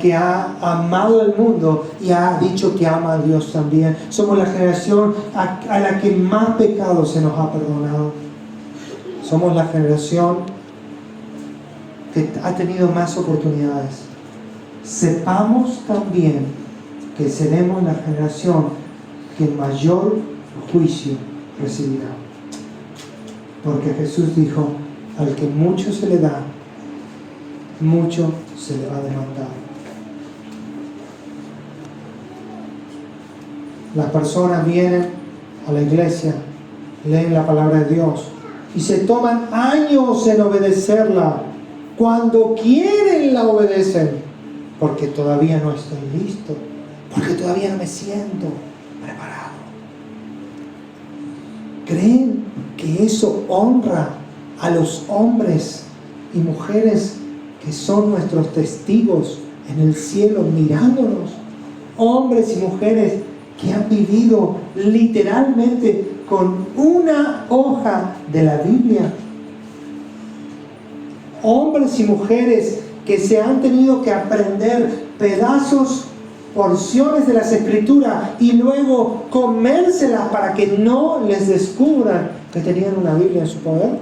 que ha amado el mundo y ha dicho que ama a Dios también. Somos la generación a la que más pecados se nos ha perdonado. Somos la generación que ha tenido más oportunidades. Sepamos también que seremos la generación que mayor juicio recibirá. Porque Jesús dijo, al que mucho se le da, mucho se le va a demandar. Las personas vienen a la iglesia, leen la palabra de Dios y se toman años en obedecerla. Cuando quieren la obedecen, porque todavía no estoy listo, porque todavía no me siento preparado. ¿Creen que eso honra a los hombres y mujeres que son nuestros testigos en el cielo mirándonos? Hombres y mujeres que han vivido literalmente con una hoja de la Biblia. Hombres y mujeres que se han tenido que aprender pedazos, porciones de las Escrituras y luego comérselas para que no les descubran que tenían una Biblia en su poder.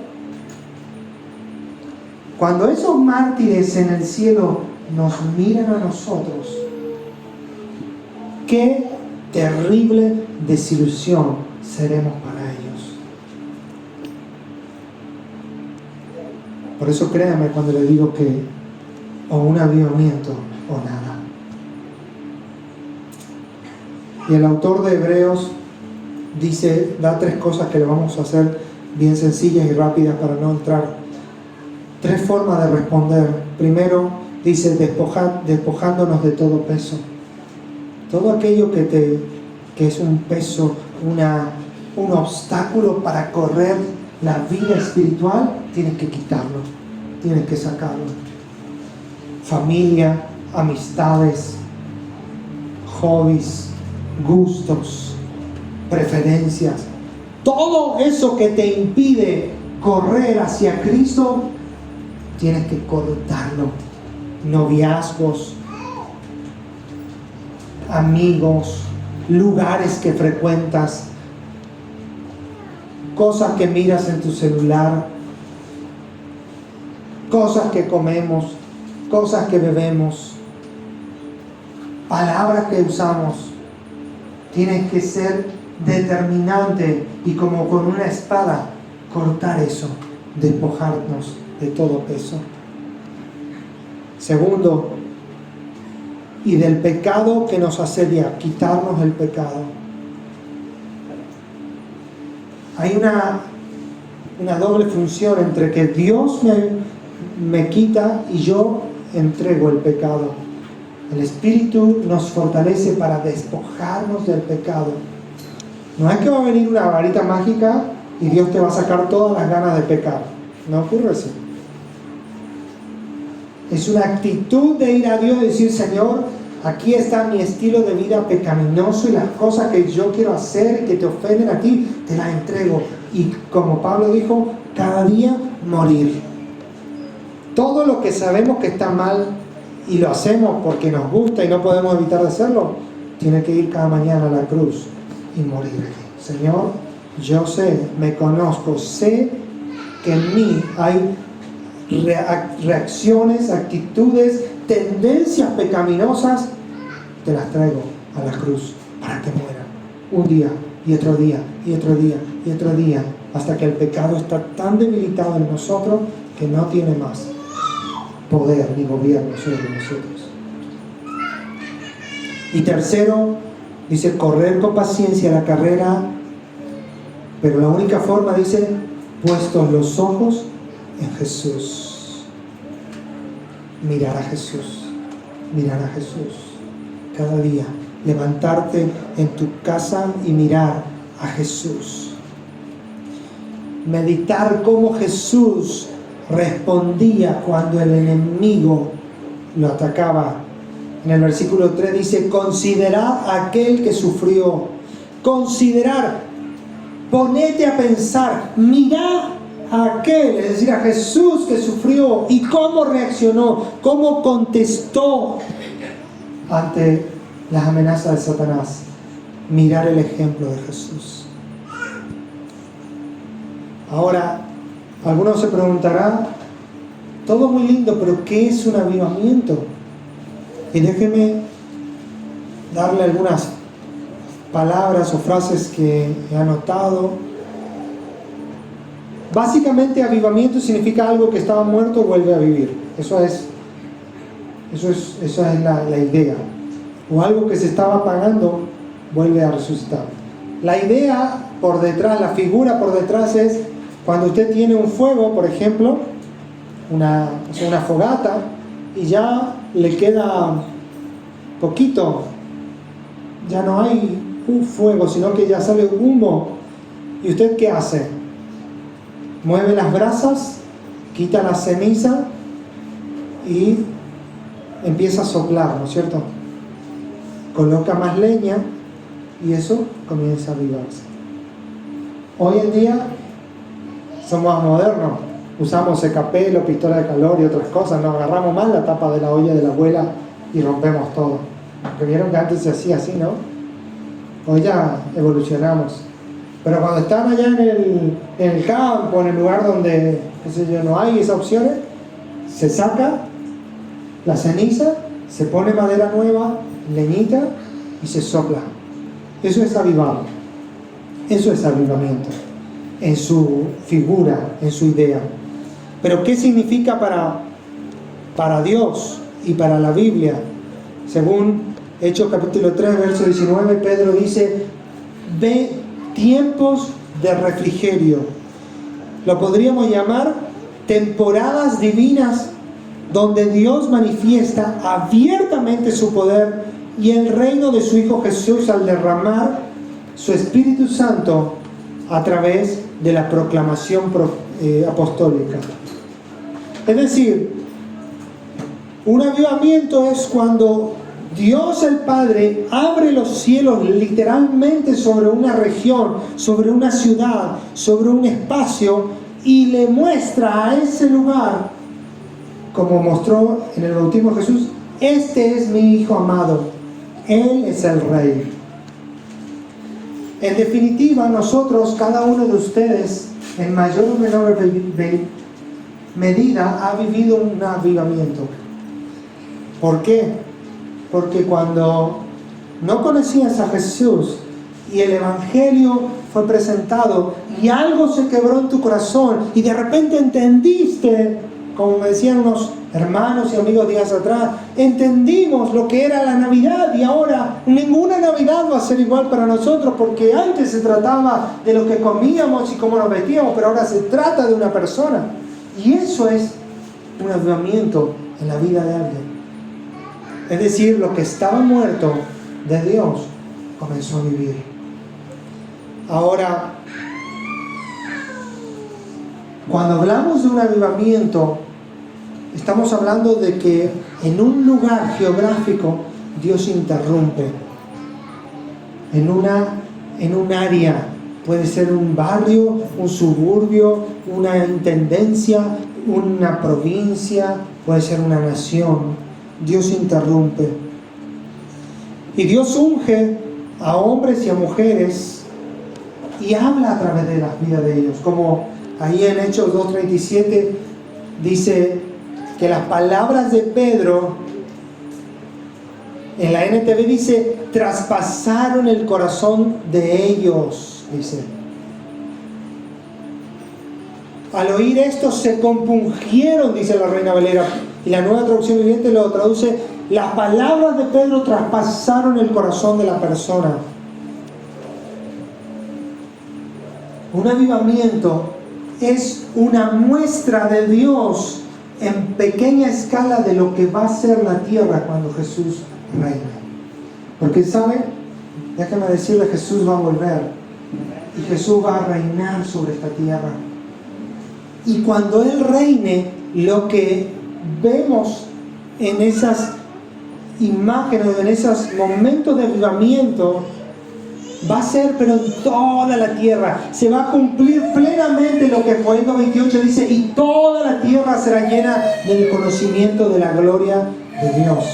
Cuando esos mártires en el cielo nos miran a nosotros, qué terrible desilusión seremos para ellos. Por eso créanme cuando le digo que o un avivamiento o nada. Y el autor de Hebreos dice, da 3 cosas que le vamos a hacer bien sencillas y rápidas para no entrar. 3 formas de responder. Primero, dice, despojándonos de todo peso. Todo aquello que es un peso, un obstáculo para correr la vida espiritual, tienes que quitarlo, tienes que sacarlo. Familia, amistades, hobbies, gustos, preferencias, todo eso que te impide correr hacia Cristo, tienes que cortarlo. Noviazgos, amigos, lugares que frecuentas, cosas que miras en tu celular, cosas que comemos, cosas que bebemos, palabras que usamos. Tienes que ser determinante y como con una espada cortar eso, despojarnos de todo peso. Segundo, y del pecado que nos asedia, quitarnos el pecado. Hay una doble función entre que Dios me quita y yo entrego el pecado. El Espíritu nos fortalece para despojarnos del pecado. No es que va a venir una varita mágica y Dios te va a sacar todas las ganas de pecar. No ocurre así. Es una actitud de ir a Dios y decir, Señor, aquí está mi estilo de vida pecaminoso y las cosas que yo quiero hacer y que te ofenden a ti, te las entrego. Y como Pablo dijo, cada día morir. Todo lo que sabemos que está mal y lo hacemos porque nos gusta y no podemos evitar de hacerlo, tiene que ir cada mañana a la cruz y morir allí. Señor, yo sé, me conozco, sé que en mí hay reacciones, actitudes, tendencias pecaminosas, te las traigo a la cruz para que mueran un día y otro día y otro día y otro día, hasta que el pecado está tan debilitado en nosotros que no tiene más poder ni gobierno sobre nosotros. Y tercero, dice, correr con paciencia la carrera, pero la única forma, dice, puestos los ojos en Jesús. Mirar a Jesús, mirar a Jesús. Cada día, levantarte en tu casa y mirar a Jesús. Meditar cómo Jesús respondía cuando el enemigo lo atacaba. En el versículo 3 dice, considerad a aquel que sufrió. Considerar, ponete a pensar, mirad a aquel, es decir, a Jesús que sufrió y cómo reaccionó, cómo contestó ante las amenazas de Satanás. Mirar el ejemplo de Jesús. Ahora, algunos se preguntarán, todo muy lindo, pero ¿qué es un avivamiento? Y déjeme darle algunas palabras o frases que he anotado. Básicamente, avivamiento significa algo que estaba muerto vuelve a vivir. Esa es la idea. O algo que se estaba apagando vuelve a resucitar. La idea por detrás, la figura por detrás es cuando usted tiene un fuego, por ejemplo, una fogata, y ya le queda poquito, ya no hay un fuego, sino que ya sale humo. ¿Y usted qué hace? Mueve las brasas, quita la ceniza y empieza a soplar, ¿no es cierto? Coloca más leña y eso comienza a avivarse. Hoy en día somos más modernos, usamos secapelo, pistola de calor y otras cosas, nos agarramos más la tapa de la olla de la abuela y rompemos todo. Que vieron que antes se hacía así, ¿no? Hoy ya evolucionamos. Pero cuando están allá en el campo, en el lugar donde, qué sé yo, no hay esas opciones, se saca la ceniza, se pone madera nueva, leñita y se sopla. Eso es avivado. Eso es avivamiento. En su figura, en su idea. Pero ¿qué significa para Dios y para la Biblia Según Hechos capítulo 3, verso 19, Pedro dice, ve tiempos de refrigerio. Lo podríamos llamar temporadas divinas donde Dios manifiesta abiertamente su poder y el reino de su Hijo Jesús al derramar su Espíritu Santo a través de la proclamación apostólica. Es decir, un avivamiento es cuando Dios el Padre abre los cielos literalmente sobre una región, sobre una ciudad, sobre un espacio y le muestra a ese lugar, como mostró en el bautismo de Jesús, este es mi Hijo amado, Él es el Rey. En definitiva, nosotros, cada uno de ustedes, en mayor o menor medida, ha vivido un avivamiento. ¿Por qué? Porque cuando no conocías a Jesús y el Evangelio fue presentado y algo se quebró en tu corazón y de repente entendiste, como me decían unos hermanos y amigos días atrás, entendimos lo que era la Navidad y ahora ninguna Navidad va a ser igual para nosotros, porque antes se trataba de lo que comíamos y cómo nos vestíamos, pero ahora se trata de una persona. Y eso es un avivamiento en la vida de alguien. Es decir, lo que estaba muerto de Dios comenzó a vivir. Ahora, cuando hablamos de un avivamiento, estamos hablando de que en un lugar geográfico Dios interrumpe. En un área, puede ser un barrio, un suburbio, una intendencia, una provincia, puede ser una nación. Dios interrumpe. Y Dios unge a hombres y a mujeres y habla a través de las vidas de ellos. Como ahí en Hechos 2:37 dice que las palabras de Pedro, en la NTV dice, traspasaron el corazón de ellos, dice. Al oír esto se compungieron, dice la Reina Valera. Y la Nueva Traducción Viviente lo traduce, las palabras de Pedro traspasaron el corazón de la persona. Un avivamiento es una muestra de Dios en pequeña escala de lo que va a ser la tierra cuando Jesús reine. Porque, ¿sabe? Déjame decirle, Jesús va a volver y Jesús va a reinar sobre esta tierra. Y cuando Él reine, lo que vemos en esas imágenes, en esos momentos de avivamiento, va a ser pero en toda la tierra. Se va a cumplir plenamente lo que Joel 2:28 dice, y toda la tierra será llena del conocimiento de la gloria de Dios.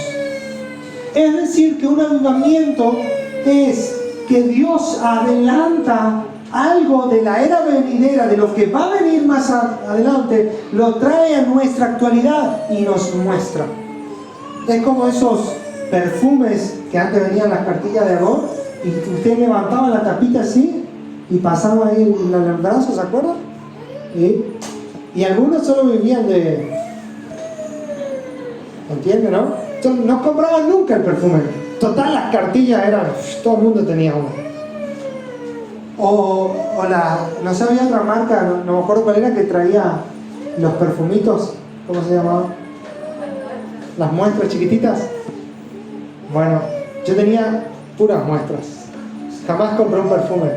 Es decir, que un avivamiento es que Dios adelanta algo de la era venidera, de lo que va a venir más adelante, lo trae a nuestra actualidad y nos muestra. Es como esos perfumes que antes venían en las cartillas de arroz y que usted levantaba la tapita así y pasaba ahí el brazo, ¿se acuerdan? Y algunos solo vivían de... ¿Entiende, no? Entonces, no compraban nunca el perfume. Total, las cartillas eran... Todo el mundo tenía uno. No sé, había otra marca, no me acuerdo cuál era, que traía los perfumitos, ¿cómo se llamaba? Las muestras chiquititas. Bueno, yo tenía puras muestras. Jamás compré un perfume,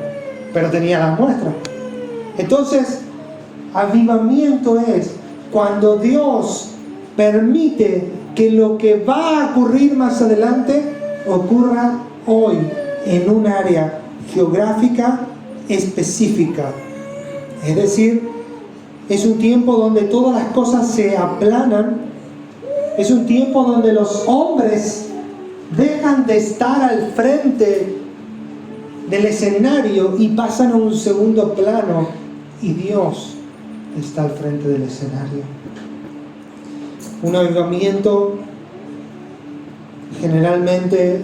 pero tenía las muestras. Entonces, avivamiento es cuando Dios permite que lo que va a ocurrir más adelante ocurra hoy en un área geográfica específica. Es decir, es un tiempo donde todas las cosas se aplanan. Es un tiempo donde los hombres dejan de estar al frente del escenario y pasan a un segundo plano y Dios está al frente del escenario. Un avivamiento generalmente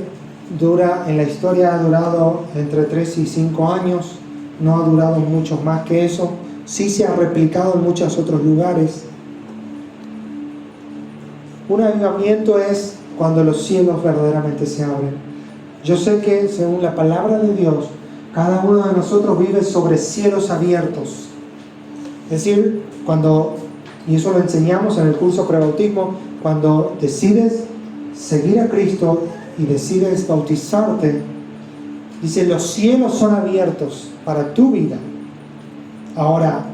dura, en la historia ha durado entre 3 y 5 años, no ha durado mucho más que eso. Sí se ha replicado en muchos otros lugares. Un avivamiento es cuando los cielos verdaderamente se abren. Yo sé que según la palabra de Dios, cada uno de nosotros vive sobre cielos abiertos. Es decir, y eso lo enseñamos en el curso prebautismo, cuando decides seguir a Cristo y decides bautizarte, dice, los cielos son abiertos para tu vida. Ahora,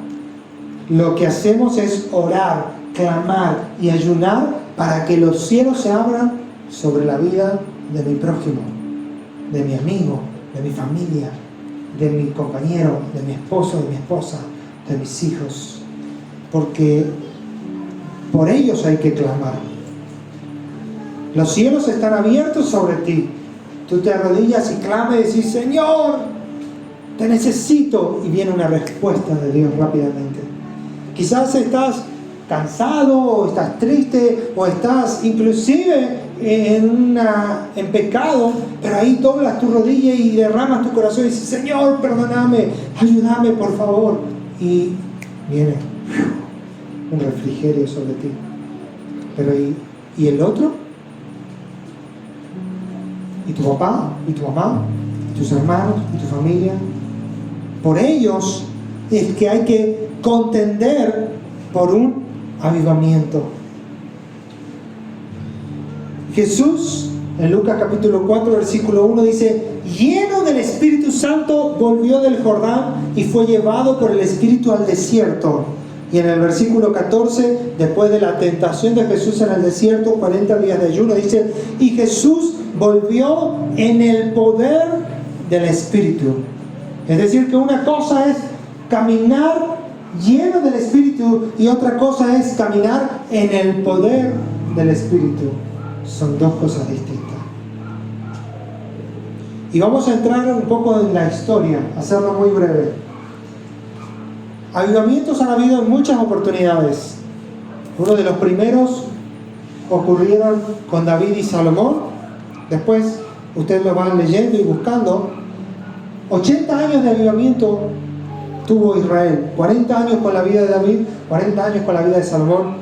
lo que hacemos es orar, clamar y ayunar para que los cielos se abran sobre la vida de mi prójimo, de mi amigo, de mi familia, de mi compañero, de mi esposo, de mi esposa, de mis hijos, porque por ellos hay que clamar. Los cielos están abiertos sobre ti. Tú te arrodillas y clamas y decís, Señor, te necesito, y viene una respuesta de Dios rápidamente. Quizás estás cansado, o estás triste, o estás inclusive en pecado, pero ahí doblas tu rodilla y derramas tu corazón y dices, Señor, perdóname, ayúdame por favor, y viene un refrigerio sobre ti. Pero ¿y el otro? ¿Y tu papá? ¿Y tu mamá? ¿Y tus hermanos? ¿Y tu familia? Por ellos es que hay que contender por un avivamiento. Jesús, en Lucas capítulo 4, versículo 1, dice, lleno del Espíritu Santo, volvió del Jordán y fue llevado por el Espíritu al desierto. Y en el versículo 14, después de la tentación de Jesús en el desierto, 40 días de ayuno, dice, y Jesús volvió en el poder del Espíritu. Es decir, que una cosa es caminar lleno del Espíritu y otra cosa es caminar en el poder del Espíritu. Son dos cosas distintas. Y vamos a entrar un poco en la historia, hacerlo muy breve. Avivamientos han habido en muchas oportunidades. Uno de los primeros ocurrieron con David y Salomón. Después ustedes lo van leyendo y buscando. 80 años de avivamiento tuvo Israel. 40 años con la vida de David, 40 años con la vida de Salomón.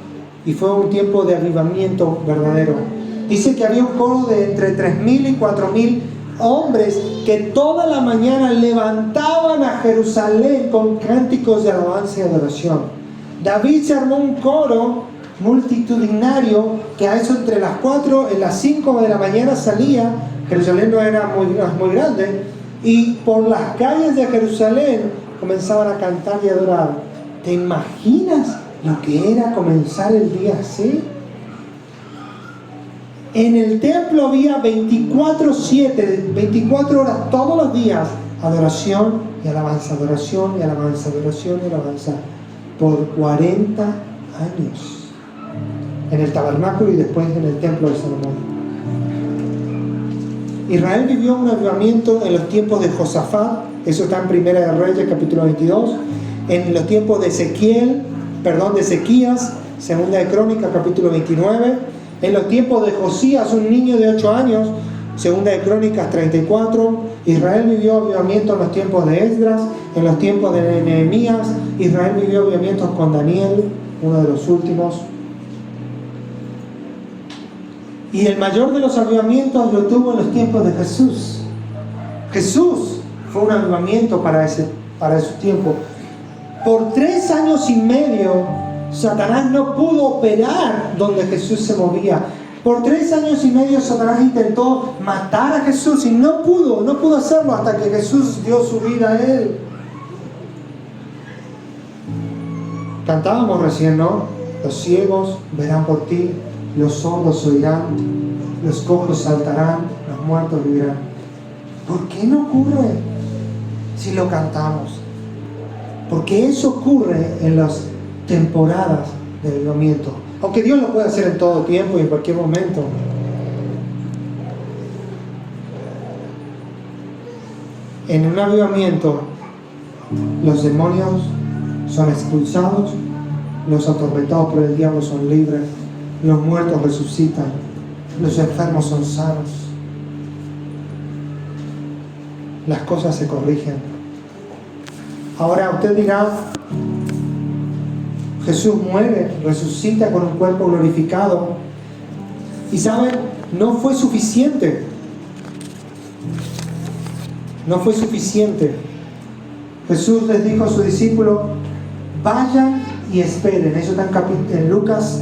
Y fue un tiempo de avivamiento verdadero. Dice que había un coro de entre 3.000 y 4.000 hombres que toda la mañana levantaban a Jerusalén con cánticos de alabanza y adoración. David se armó un coro multitudinario que a eso entre las 4 y las 5 de la mañana salía. Jerusalén no era muy grande, y por las calles de Jerusalén comenzaban a cantar y adorar. ¿Te imaginas lo que era comenzar el día así? En el templo había 24/7, 24 horas todos los días, adoración y alabanza, adoración y alabanza, adoración y alabanza, por 40 años, en el tabernáculo y después en el templo de Salomón. Israel vivió un avivamiento en los tiempos de Josafat, eso está en Primera de Reyes, capítulo 22, en los tiempos de Ezequías, Segunda de Crónicas, capítulo 29, en los tiempos de Josías, un niño de 8 años, Segunda de Crónicas 34, Israel vivió avivamiento en los tiempos de Esdras, en los tiempos de Nehemías, Israel vivió avivamientos con Daniel, uno de los últimos. Y el mayor de los avivamientos lo tuvo en los tiempos de Jesús. Jesús fue un avivamiento para ese tiempo. Por 3 años y medio, Satanás no pudo operar donde Jesús se movía. Por 3 años y medio Satanás intentó matar a Jesús y no pudo hacerlo hasta que Jesús dio su vida a él. Cantábamos recién, ¿no? Los ciegos verán por ti, los sordos oirán, los cojos saltarán, los muertos vivirán. ¿Por qué no ocurre si lo cantamos? Porque eso ocurre en las temporadas de avivamiento, aunque Dios lo puede hacer en todo tiempo y en cualquier momento. En un avivamiento los demonios son expulsados, los atormentados por el diablo son libres, los muertos resucitan, los enfermos son sanos, las cosas se corrigen. Ahora usted dirá, Jesús muere, resucita con un cuerpo glorificado. Y saben, no fue suficiente. No fue suficiente. Jesús les dijo a sus discípulos: vayan y esperen. Eso está en Lucas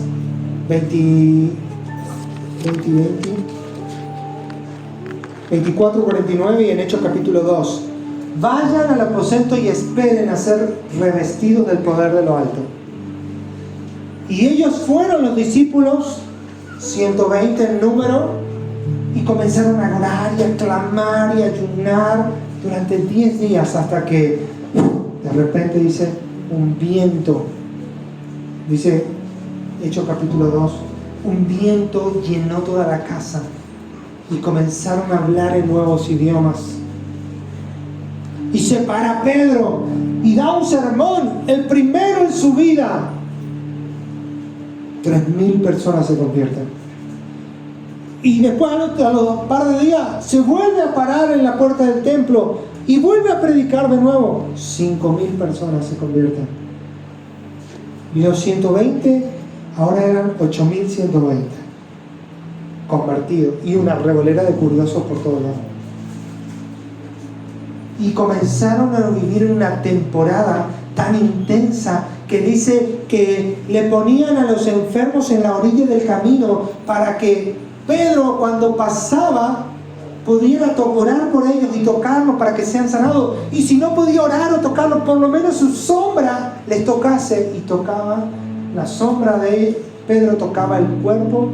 24:49 y en Hechos capítulo 2. Vayan al aposento y esperen a ser revestidos del poder de lo alto. Y ellos fueron, los discípulos, 120 en número, y comenzaron a orar y a clamar y a ayunar durante 10 días, hasta que de repente dice un viento, dice Hechos capítulo 2, un viento llenó toda la casa y comenzaron a hablar en nuevos idiomas. Y se para Pedro y da un sermón, el primero en su vida. 3.000 personas se convierten. Y después a los par de días se vuelve a parar en la puerta del templo y vuelve a predicar de nuevo. 5.000 personas se convierten. Y los 120 ahora eran 8.120 convertidos, y una revolera de curiosos por todos lados. Y comenzaron a vivir una temporada tan intensa que dice que le ponían a los enfermos en la orilla del camino para que Pedro, cuando pasaba, pudiera orar por ellos y tocarlos para que sean sanados. Y si no podía orar o tocarlos, por lo menos su sombra les tocase. Y tocaba la sombra de Pedro, tocaba el cuerpo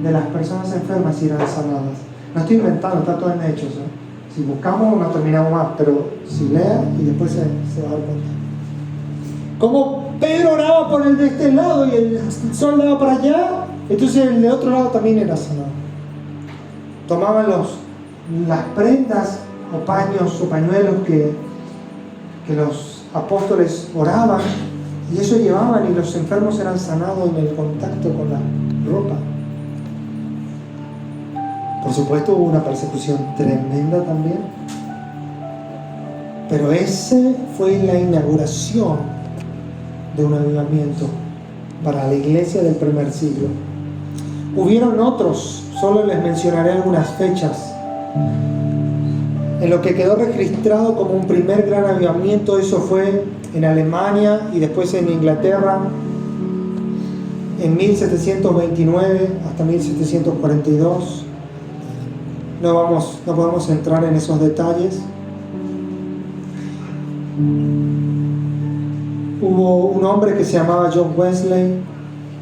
de las personas enfermas y eran sanadas. No estoy inventando, está todo en Hechos, ¿eh? Si buscamos no terminamos más, pero si lea y después se va a dar cuenta. Como Pedro oraba por el de este lado y el sol daba para allá, entonces el de otro lado también era sanado. Tomaban las prendas o paños o pañuelos que los apóstoles oraban, y eso llevaban, y los enfermos eran sanados en el contacto con la ropa. Por supuesto hubo una persecución tremenda también, pero ese fue la inauguración de un avivamiento para la iglesia del primer siglo. Hubieron otros, solo les mencionaré algunas fechas. En lo que quedó registrado como un primer gran avivamiento, eso fue en Alemania y después en Inglaterra, en 1729 hasta 1742. No podemos entrar en esos detalles. Hubo un hombre que se llamaba John Wesley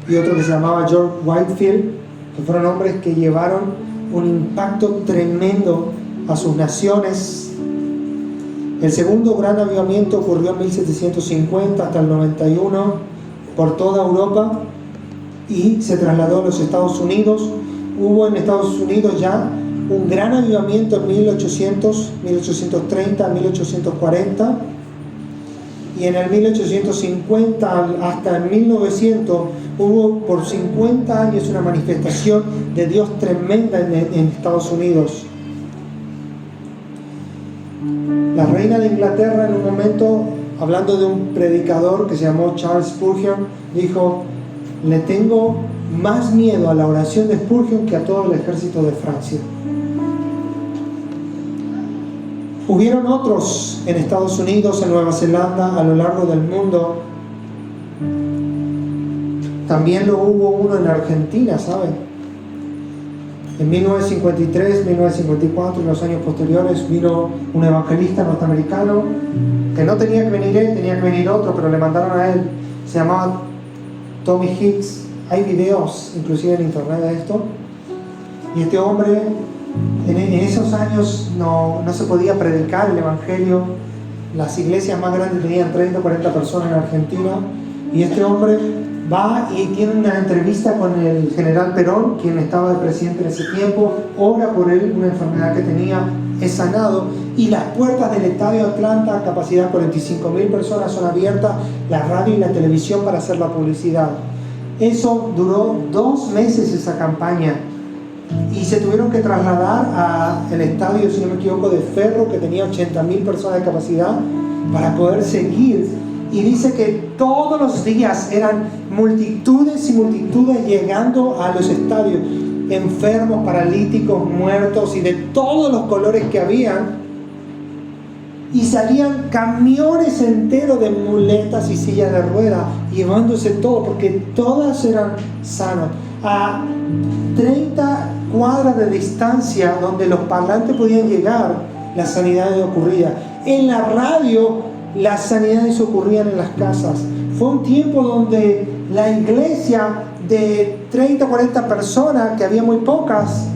y otro que se llamaba George Whitefield, que fueron hombres que llevaron un impacto tremendo a sus naciones. El segundo gran avivamiento ocurrió en 1750 hasta el 91 por toda Europa y se trasladó a los Estados Unidos. Hubo en Estados Unidos ya un gran avivamiento en 1800, 1830, 1840, y en el 1850 hasta el 1900 hubo por 50 años una manifestación de Dios tremenda en Estados Unidos. La reina de Inglaterra, en un momento, hablando de un predicador que se llamó Charles Spurgeon, dijo: le tengo más miedo a la oración de Spurgeon que a todo el ejército de Francia. Hubieron otros en Estados Unidos, en Nueva Zelanda, a lo largo del mundo. También lo hubo uno en Argentina, ¿saben? En 1953, 1954 y los años posteriores vino un evangelista norteamericano que no tenía que venir él, tenía que venir otro, pero le mandaron a él. Se llamaba Tommy Hicks. Hay videos inclusive en internet de esto. Y este hombre, en esos años no se podía predicar el evangelio. Las iglesias más grandes tenían 30 o 40 personas en Argentina, y este hombre va y tiene una entrevista con el general Perón, quien estaba de presidente en ese tiempo, ora por él, una enfermedad que tenía, es sanado, y las puertas del estadio Atlanta, capacidad 45.000 personas, son abiertas, la radio y la televisión para hacer la publicidad. Eso duró 2 meses, esa campaña, y se tuvieron que trasladar al estadio, si no me equivoco, de Ferro, que tenía 80.000 personas de capacidad, para poder seguir. Y dice que todos los días eran multitudes y multitudes llegando a los estadios. enfermos, paralíticos, muertos y de todos los colores que habían. Y salían camiones enteros de muletas y sillas de ruedas, llevándose todo, porque todas eran sanas. A 30 cuadras de distancia, donde los parlantes podían llegar, la sanidad ocurría. En la radio, las sanidades ocurrían en las casas. Fue un tiempo donde la iglesia de 30 o 40 personas, que había muy pocas,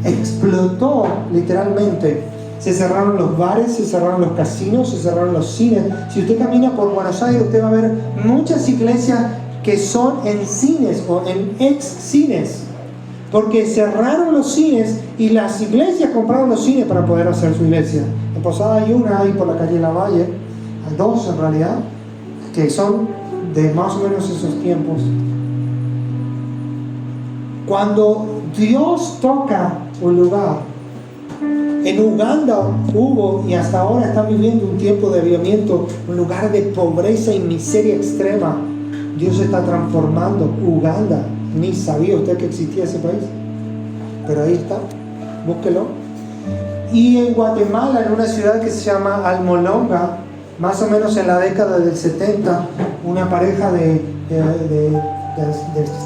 explotó literalmente. Se cerraron los bares, se cerraron los casinos, se cerraron los cines. Si usted camina por Buenos Aires, usted va a ver muchas iglesias que son en cines o en ex cines, porque cerraron los cines y las iglesias compraron los cines para poder hacer su iglesia. En Posada hay una ahí por la calle Lavalle, hay dos en realidad, que son de más o menos esos tiempos. Cuando Dios toca un lugar, en Uganda hubo y hasta ahora está viviendo un tiempo de avivamiento, un lugar de pobreza y miseria extrema. Dios está transformando Uganda. Ni sabía usted que existía ese país, pero ahí está, búsquelo. Y en Guatemala, en una ciudad que se llama Almolonga, más o menos en la década del 70, una pareja de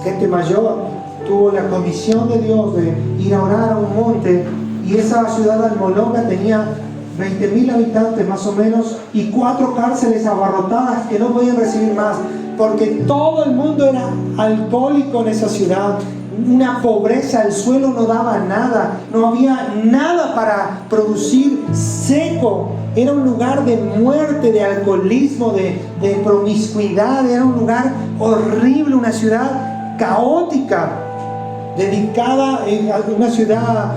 gente mayor tuvo la comisión de Dios de ir a orar a un monte. Y esa ciudad de Almolonga tenía 20,000 habitantes más o menos y 4 cárceles abarrotadas que no podían recibir más, porque todo el mundo era alcohólico en esa ciudad. Una pobreza, el suelo no daba nada, no había nada para producir, seco. Era un lugar de muerte, de alcoholismo, de promiscuidad. Era un lugar horrible, una ciudad caótica, dedicada a una ciudad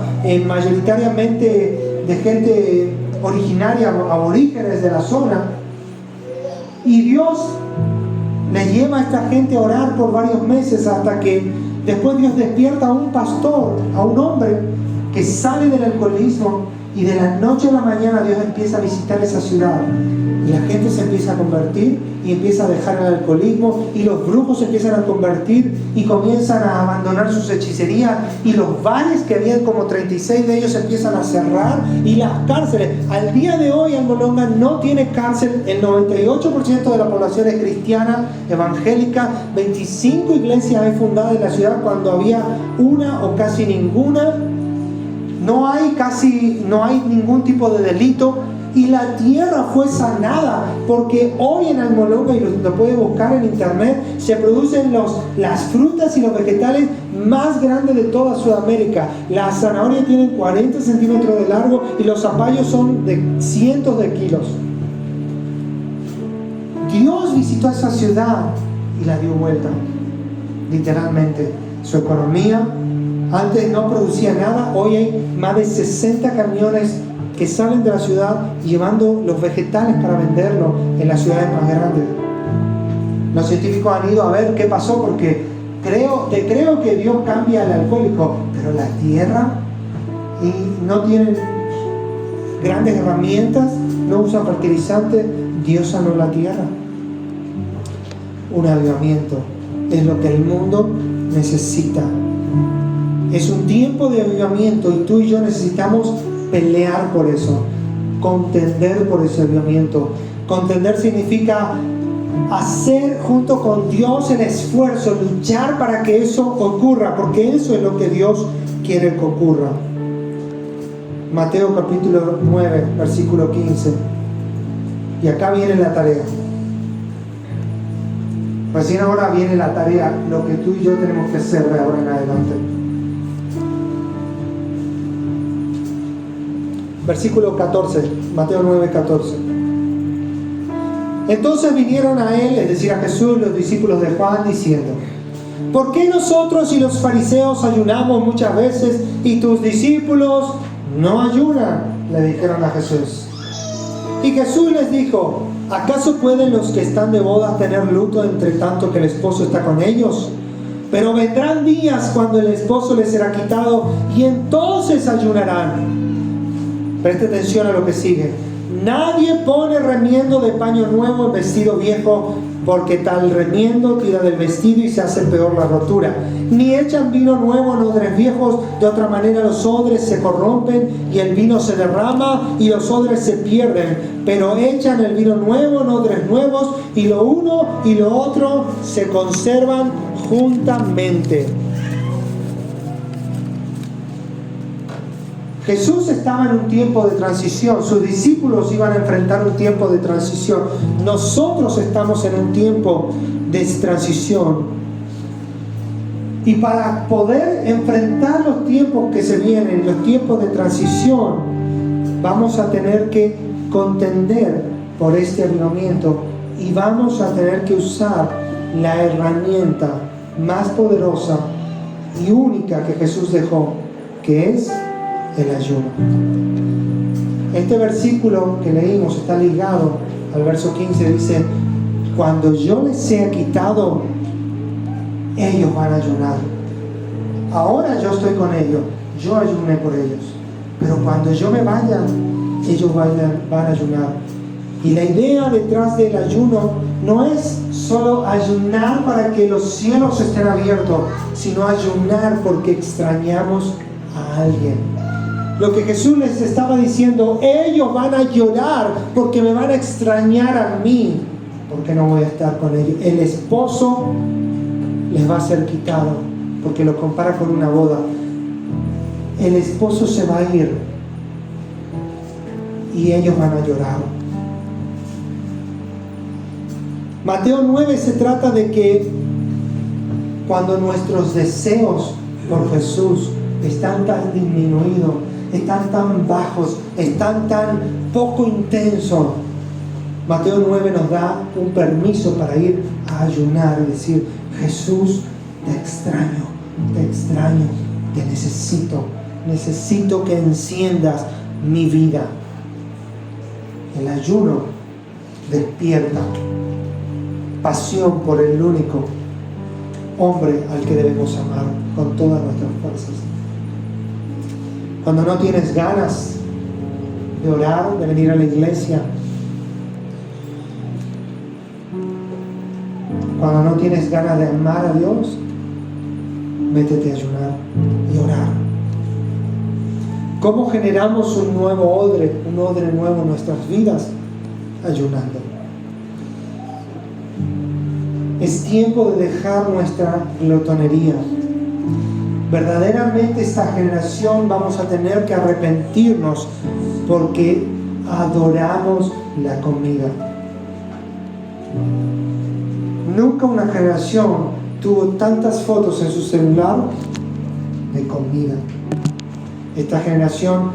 mayoritariamente de gente originaria, aborígenes de la zona. Y Dios le lleva a esta gente a orar por varios meses, hasta que después Dios despierta a un pastor, a un hombre que sale del alcoholismo, y de la noche a la mañana Dios empieza a visitar esa ciudad y la gente se empieza a convertir y empieza a dejar el alcoholismo, y los brujos se empiezan a convertir y comienzan a abandonar sus hechicerías, y los bares, que habían como 36 de ellos, empiezan a cerrar, y las cárceles. Al día de hoy Almolonga no tiene cárcel, el 98% de la población es cristiana, evangélica, 25 iglesias hay fundadas en la ciudad cuando había una o casi ninguna. No hay ningún tipo de delito, y la tierra fue sanada, porque hoy en Almolonga, y lo puede buscar en internet, se producen las frutas y los vegetales más grandes de toda Sudamérica. Las zanahorias tienen 40 centímetros de largo y los zapallos son de cientos de kilos. Dios visitó esa ciudad y la dio vuelta, literalmente. Su economía antes no producía nada, hoy hay más de 60 camiones que salen de la ciudad llevando los vegetales para venderlos en las ciudades más grandes. Los científicos han ido a ver qué pasó, porque creo que Dios cambia al alcohólico, pero la tierra, y no tienen grandes herramientas, no usan fertilizantes. Dios sanó la tierra. Un avivamiento es lo que el mundo necesita. Es un tiempo de avivamiento, y tú y yo necesitamos pelear por eso, contender por ese avivamiento. Contender significa hacer junto con Dios el esfuerzo, luchar para que eso ocurra, porque eso es lo que Dios quiere que ocurra. Mateo capítulo 9, versículo 15. Y acá viene la tarea. Recién ahora viene la tarea, lo que tú y yo tenemos que hacer de ahora en adelante. Versículo 14, Mateo 9, 14. Entonces vinieron a él, es decir, a Jesús, los discípulos de Juan, diciendo: ¿por qué nosotros y los fariseos ayunamos muchas veces y tus discípulos no ayunan? Le dijeron a Jesús. Y Jesús les dijo: ¿acaso pueden los que están de boda tener luto entre tanto que el esposo está con ellos? Pero vendrán días cuando el esposo les será quitado, y entonces ayunarán. Preste atención a lo que sigue. Nadie pone remiendo de paño nuevo en vestido viejo, porque tal remiendo tira del vestido y se hace peor la rotura. Ni echan vino nuevo en odres viejos, de otra manera los odres se corrompen y el vino se derrama y los odres se pierden. Pero echan el vino nuevo en odres nuevos y lo uno y lo otro se conservan juntamente. Jesús estaba en un tiempo de transición, sus discípulos iban a enfrentar un tiempo de transición. Nosotros estamos en un tiempo de transición. Y para poder enfrentar los tiempos que se vienen, los tiempos de transición, vamos a tener que contender por este avivamiento y vamos a tener que usar la herramienta más poderosa y única que Jesús dejó, que es el ayuno. Este versículo que leímos está ligado al verso 15, dice: cuando yo les sea quitado, ellos van a ayunar. Ahora yo estoy con ellos, yo ayuné por ellos, pero cuando yo me vaya, ellos van a ayunar. Y la idea detrás del ayuno no es solo ayunar para que los cielos estén abiertos, sino ayunar porque extrañamos a alguien. Lo que Jesús les estaba diciendo: ellos van a llorar porque me van a extrañar a mí, porque no voy a estar con ellos. El esposo les va a ser quitado, porque lo compara con una boda. El esposo se va a ir y ellos van a llorar. Mateo 9 se trata de que cuando nuestros deseos por Jesús están tan disminuidos, están tan bajos, están tan poco intensos, Mateo 9 nos da un permiso para ir a ayunar y decir: Jesús, te extraño, te necesito que enciendas mi vida. El ayuno despierta pasión por el único hombre al que debemos amar con todas nuestras fuerzas. Cuando no tienes ganas de orar, de venir a la iglesia, cuando no tienes ganas de amar a Dios, métete a ayunar y orar. ¿Cómo generamos un odre nuevo en nuestras vidas? Ayunando. Es tiempo de dejar nuestra glotonería. Verdaderamente esta generación vamos a tener que arrepentirnos porque adoramos la comida. Nunca una generación tuvo tantas fotos en su celular de comida. Esta generación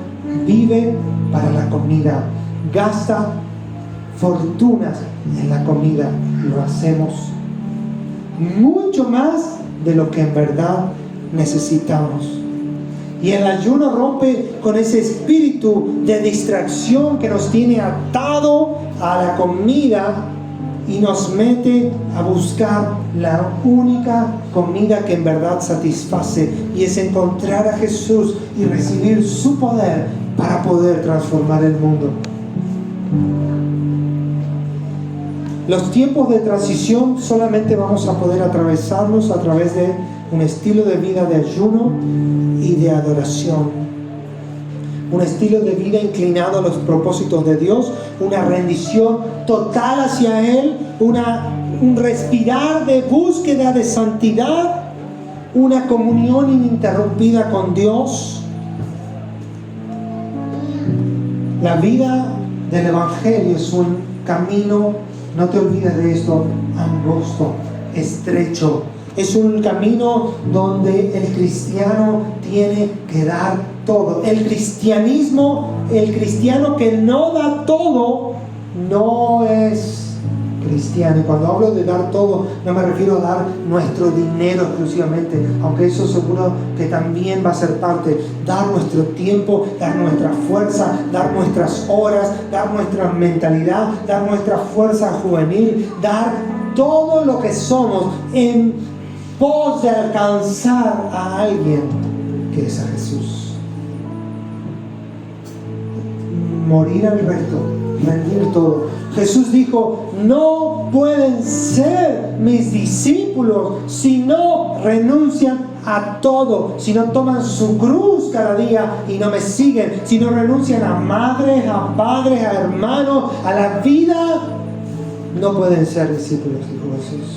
vive para la comida, gasta fortunas en la comida. Lo hacemos mucho más de lo que en verdad necesitamos. Y el ayuno rompe con ese espíritu de distracción que nos tiene atado a la comida y nos mete a buscar la única comida que en verdad satisface, y es encontrar a Jesús y recibir su poder para poder transformar el mundo. Los tiempos de transición solamente vamos a poder atravesarlos a través de un estilo de vida de ayuno y de adoración. Un estilo de vida inclinado a los propósitos de Dios, una rendición total hacia Él, un respirar de búsqueda de santidad, una comunión ininterrumpida con Dios. La vida del Evangelio es un camino, no te olvides de esto, angosto, estrecho. Es un camino donde el cristiano tiene que dar todo. El cristiano que no da todo, no es cristiano. Y cuando hablo de dar todo, no me refiero a dar nuestro dinero exclusivamente, aunque eso seguro que también va a ser parte. Dar nuestro tiempo, dar nuestra fuerza, dar nuestras horas, dar nuestra mentalidad, dar nuestra fuerza juvenil, dar todo lo que somos en pos de alcanzar a alguien, que es a Jesús. Morir al resto rendir todo. Jesús dijo, no pueden ser mis discípulos si no renuncian a todo, si no toman su cruz cada día y no me siguen, si no renuncian a madres, a padres, a hermanos, a la vida, no pueden ser discípulos, dijo Jesús.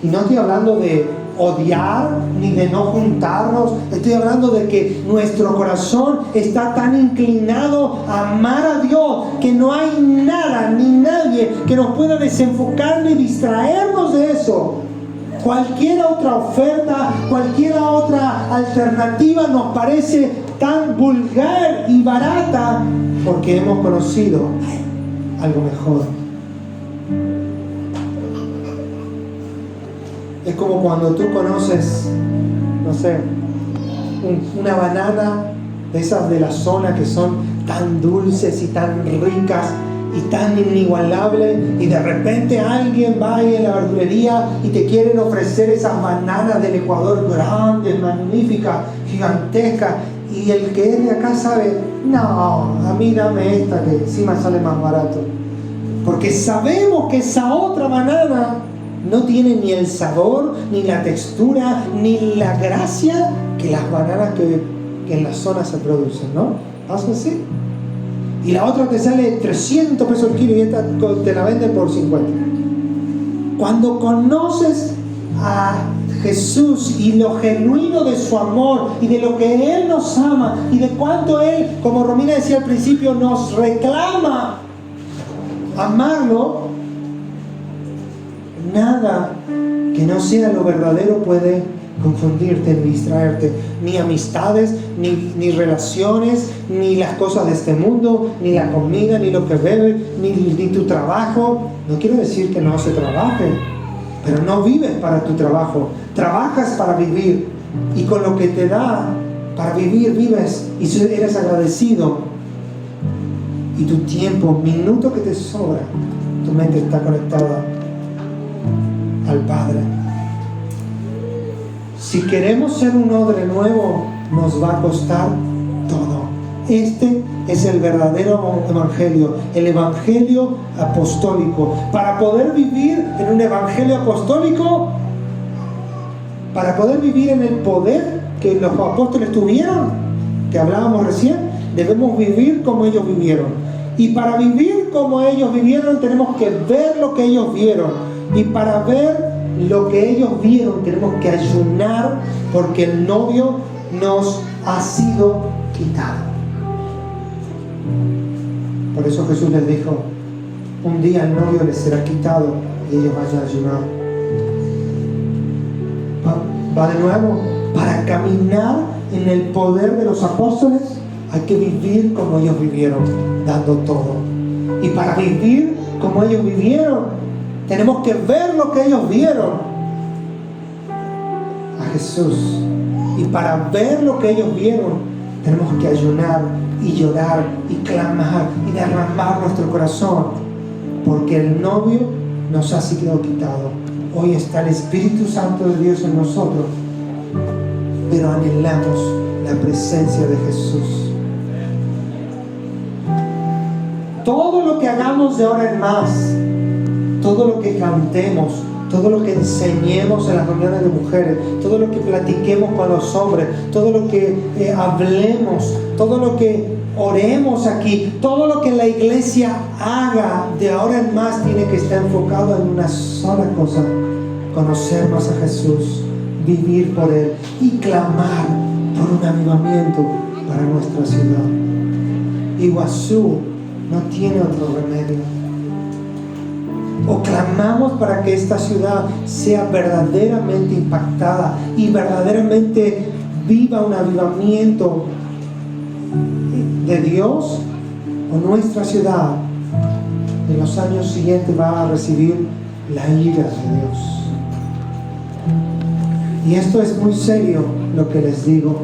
Y no estoy hablando de odiar ni de no juntarnos, estoy hablando de que nuestro corazón está tan inclinado a amar a Dios que no hay nada ni nadie que nos pueda desenfocar ni distraernos de eso. Cualquier otra oferta, cualquier otra alternativa nos parece tan vulgar y barata porque hemos conocido algo mejor. Es como cuando tú conoces, no sé, una banana de esas de la zona que son tan dulces y tan ricas y tan inigualables, y de repente alguien va ahí en la verdulería y te quieren ofrecer esas bananas del Ecuador grandes, magníficas, gigantescas, y el que es de acá sabe, no, a mí dame esta que encima sale más barato, porque sabemos que esa otra banana no tiene ni el sabor, ni la textura, ni la gracia que las bananas que en la zona se producen, ¿no? ¿Pasa así? Y la otra te sale 300 pesos el kilo y esta te la venden por 50. Cuando conoces a Jesús y lo genuino de su amor y de lo que Él nos ama y de cuánto Él, como Romina decía al principio, nos reclama amarlo, nada que no sea lo verdadero puede confundirte ni distraerte. Ni amistades, ni relaciones, ni las cosas de este mundo, ni la comida, ni lo que bebes, ni tu trabajo. No quiero decir que no se trabaje, pero no vives para tu trabajo. Trabajas para vivir, y con lo que te da para vivir, vives y eres agradecido. Y tu tiempo, minuto que te sobra, tu mente está conectada al Padre. Si queremos ser un odre nuevo, nos va a costar todo. Este es el verdadero evangelio, el evangelio apostólico. Para poder vivir en un evangelio apostólico, para poder vivir en el poder que los apóstoles tuvieron, que hablábamos recién, debemos vivir como ellos vivieron. Y para vivir como ellos vivieron, tenemos que ver lo que ellos vieron. Y para ver lo que ellos vieron, tenemos que ayunar, porque el novio nos ha sido quitado. Por eso Jesús les dijo, un día el novio les será quitado y ellos vayan a ayunar. Va de nuevo, para caminar en el poder de los apóstoles hay que vivir como ellos vivieron, dando todo. Y para vivir como ellos vivieron, tenemos que ver lo que ellos vieron, a Jesús. Y para ver lo que ellos vieron, tenemos que ayunar y llorar y clamar y derramar nuestro corazón, porque el novio nos ha sido quitado. Hoy está el Espíritu Santo de Dios en nosotros, pero anhelamos la presencia de Jesús. Todo lo que hagamos de ahora en más, todo lo que cantemos, todo lo que enseñemos en las reuniones de mujeres, todo lo que platiquemos con los hombres, todo lo que hablemos, todo lo que oremos aquí, todo lo que la iglesia haga de ahora en más tiene que estar enfocado en una sola cosa: conocer más a Jesús, vivir por Él y clamar por un avivamiento para nuestra ciudad. Iguazú no tiene otro remedio. O clamamos para que esta ciudad sea verdaderamente impactada y verdaderamente viva un avivamiento de Dios, o nuestra ciudad en los años siguientes va a recibir la ira de Dios. Y esto es muy serio lo que les digo.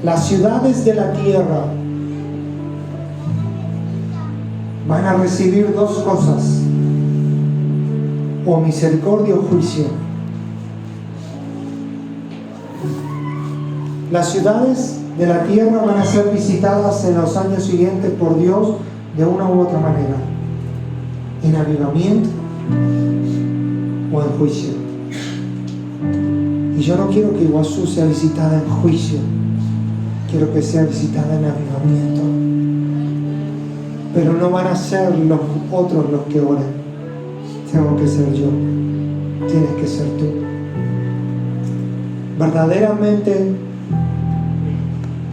Las ciudades de la tierra van a recibir dos cosas: o misericordia o juicio. Las ciudades de la tierra van a ser visitadas en los años siguientes por Dios de una u otra manera, en avivamiento o en juicio. Y yo no quiero que Iguazú sea visitada en juicio, quiero que sea visitada en avivamiento. Pero no van a ser los otros los que oren, tengo que ser yo, tienes que ser tú. Verdaderamente,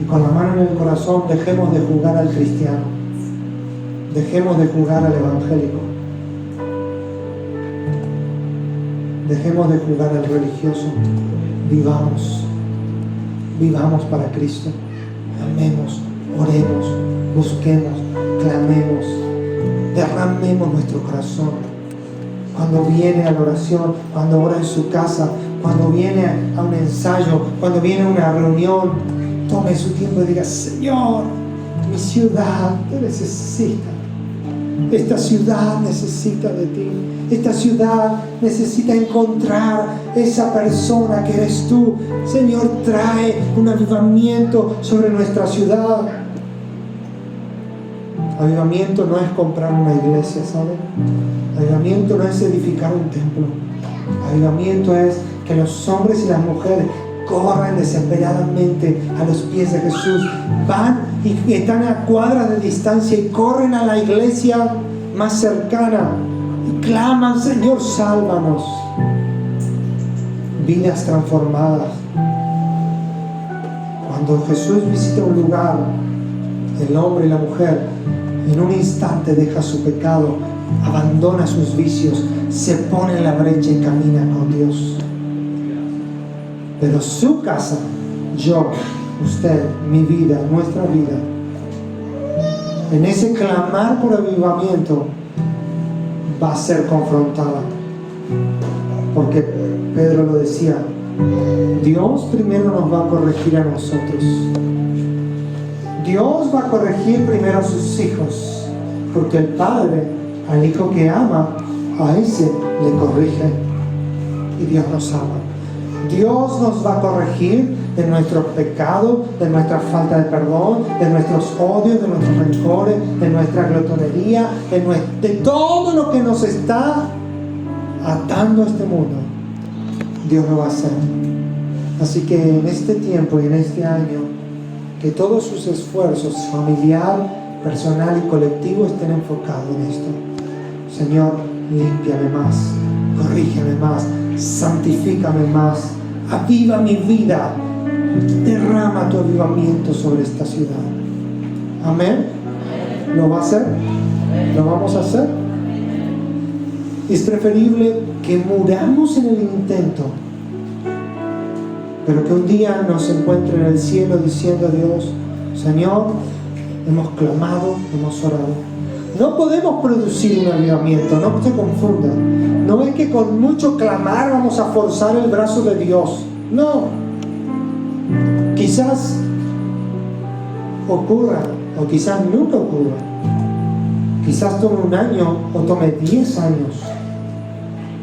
y con la mano en el corazón, dejemos de juzgar al cristiano, dejemos de juzgar al evangélico, dejemos de juzgar al religioso. Vivamos para Cristo, amemos, oremos, busquemos, clamemos, derramemos nuestro corazón. Cuando viene a la oración, cuando ora en su casa, cuando viene a un ensayo, cuando viene a una reunión, tome su tiempo y diga: Señor, mi ciudad te necesita. Esta ciudad necesita de ti. Esta ciudad necesita encontrar esa persona que eres tú. Señor, trae un avivamiento sobre nuestra ciudad. Avivamiento no es comprar una iglesia, ¿saben? Avivamiento no es edificar un templo. Avivamiento es que los hombres y las mujeres corren desesperadamente a los pies de Jesús, van y están a cuadras de distancia y corren a la iglesia más cercana y claman: Señor, sálvanos. Vidas transformadas. Cuando Jesús visita un lugar, el hombre y la mujer en un instante deja su pecado, abandona sus vicios, se pone en la brecha y camina con Dios. Pero su casa, yo, usted, mi vida, nuestra vida, en ese clamar por avivamiento, va a ser confrontada. Porque Pedro lo decía, Dios primero nos va a corregir a nosotros. Dios va a corregir primero a sus hijos, porque el padre al hijo que ama, a ese le corrige, y Dios nos ama. Dios nos va a corregir de nuestros pecados, de nuestra falta de perdón, de nuestros odios, de nuestros rencores, de nuestra glotonería, de todo lo que nos está atando a este mundo. Dios lo va a hacer. Así que en este tiempo y en este año, que todos sus esfuerzos familiar, personal y colectivo estén enfocados en esto. Señor, límpiame más, corrígeme más, santifícame más, aviva mi vida, derrama tu avivamiento sobre esta ciudad. Amén. ¿Lo va a hacer? ¿Lo vamos a hacer? Es preferible que muramos en el intento, pero que un día nos encuentre en el cielo diciendo a Dios: Señor, hemos clamado, hemos orado. No podemos producir un avivamiento, no se confundan. No es que con mucho clamar vamos a forzar el brazo de Dios. No. Quizás ocurra, o quizás nunca ocurra. Quizás tome un año o tome 10 años.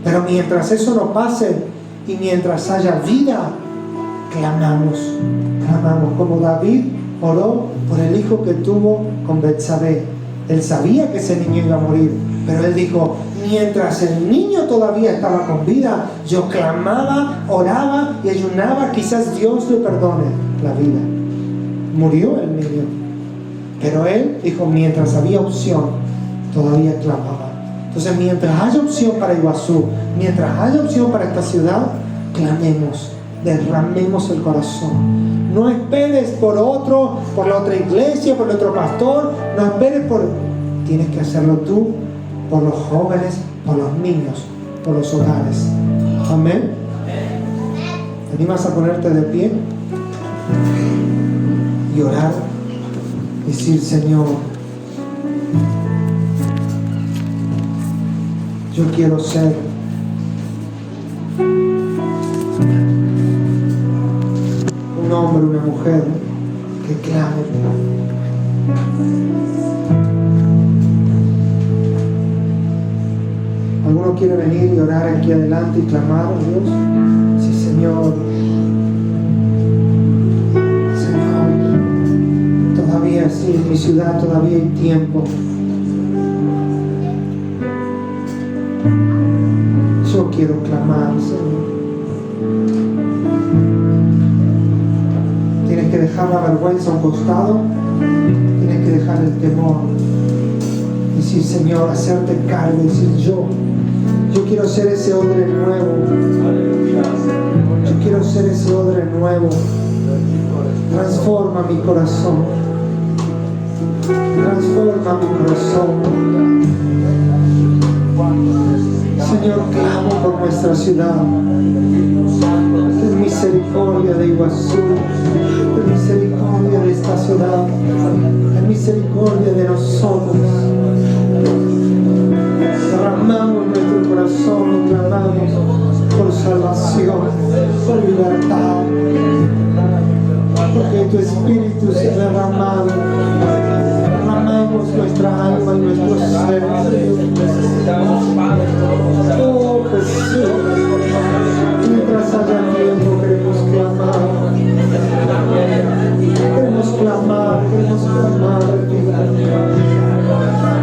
Pero mientras eso no pase y mientras haya vida, clamamos, como David oró por el hijo que tuvo con Betsabé. Él sabía que ese niño iba a morir, pero él dijo: mientras el niño todavía estaba con vida, yo clamaba, oraba y ayunaba, quizás Dios le perdone la vida. Murió el niño, pero él dijo: mientras había opción, todavía clamaba. Entonces, mientras haya opción para Iguazú, mientras haya opción para esta ciudad, clamemos, derramemos el corazón. No esperes por otro, por la otra iglesia, por el otro pastor. No esperes tienes que hacerlo tú, por los jóvenes, por los niños, por los hogares. Amén. ¿Te animas a ponerte de pie y orar? Decir: Señor, yo quiero ser un hombre, una mujer que clame. ¿Alguno quiere venir y orar aquí adelante y clamar a Dios? Sí, Señor. Señor, todavía sí, en mi ciudad todavía hay tiempo. Yo quiero clamar, Señor. Tienes que dejar la vergüenza a un costado. Tienes que dejar el temor. Decir, Señor, hacerte cargo. Decir, yo quiero ser ese odre nuevo. Yo quiero ser ese odre nuevo. Transforma mi corazón. Transforma mi corazón. Señor, clamo por nuestra ciudad. Ten misericordia de Iguazú. Ten misericordia de esta ciudad. Ten misericordia de nosotros. Derramamos nuestro corazón y clamamos por salvación, por libertad. Porque tu Espíritu se ha derramado. Derramamos nuestra alma y nuestro ser. Oh Jesús, mientras haya tiempo queremos clamar. Queremos clamar a ti.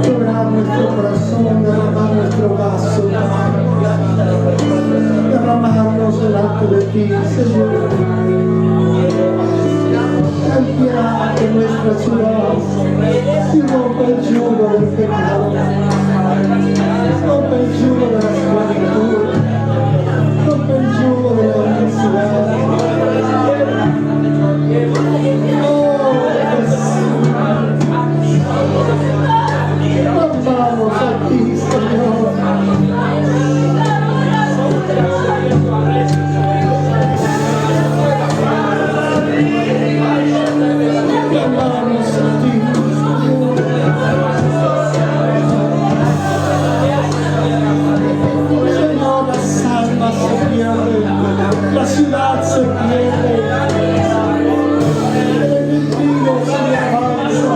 Quebrar nuestro corazón, derramar nuestro vaso. Derramarnos delante de ti, Señor. Ten piedad de nuestra ciudad y rompe el yugo del pecado, rompe el yugo de la esclavitud, rompe el yugo de la necesidad. Oh, Jesús, vamos a ti, Señor. La ciudad se pierde. El enemigo se avanza.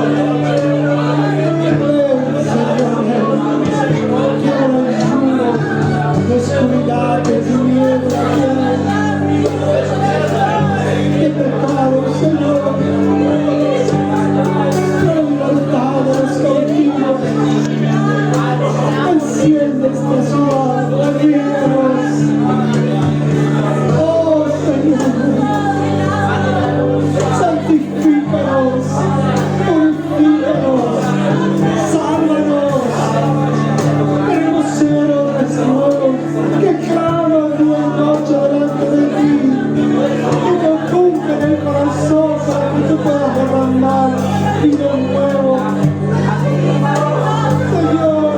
Quiero el yugo de oscuridad, de tiniebla, de pecado, Señor. La libertad de los cautivos. Enciende esta ciudad, avívanos. Santifícanos, purifícanos, sálvanos. Queremos ser hombres nuevos que claman día y noche delante de ti, que te ocupen el corazón para que tú puedas derramar vida nuevo. Señor,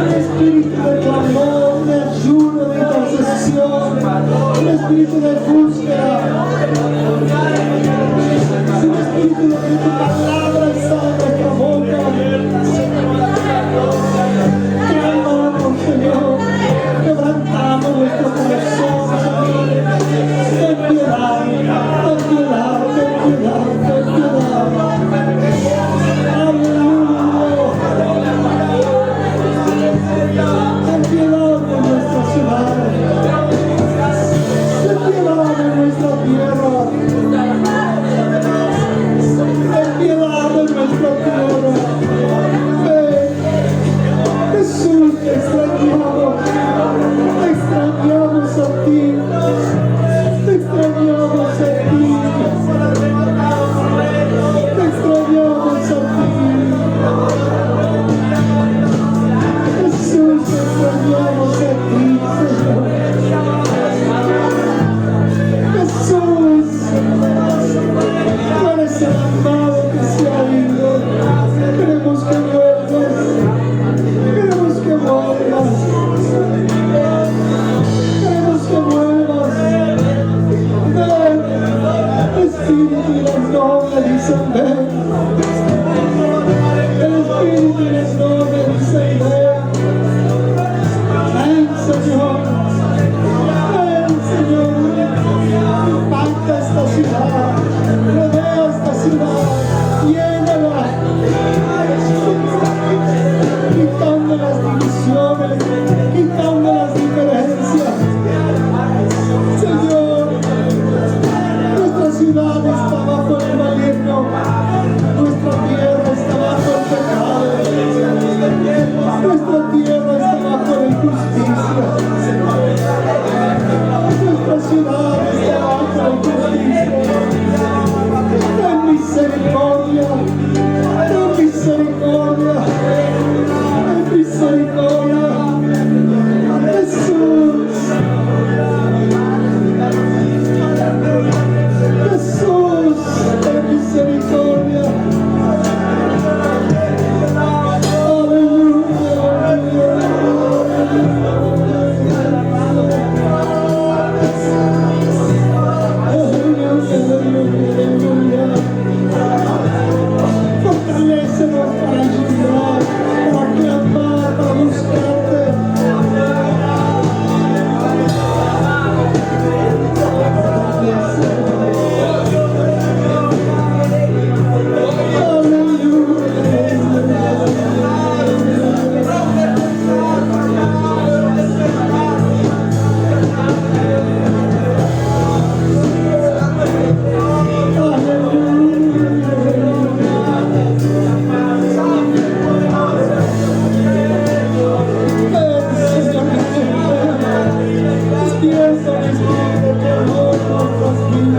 un espíritu de clamor, de ayuno, de intercesión, un espíritu de búsqueda. Un espíritu de que tu palabra salga de tu boca. Clamamos, Señor, quebrantamos nuestro corazón. Ten piedad, ten piedad, ten piedad, ten piedad. Aleluya. Ten piedad de nuestra ciudad. Ten piedad de nuestra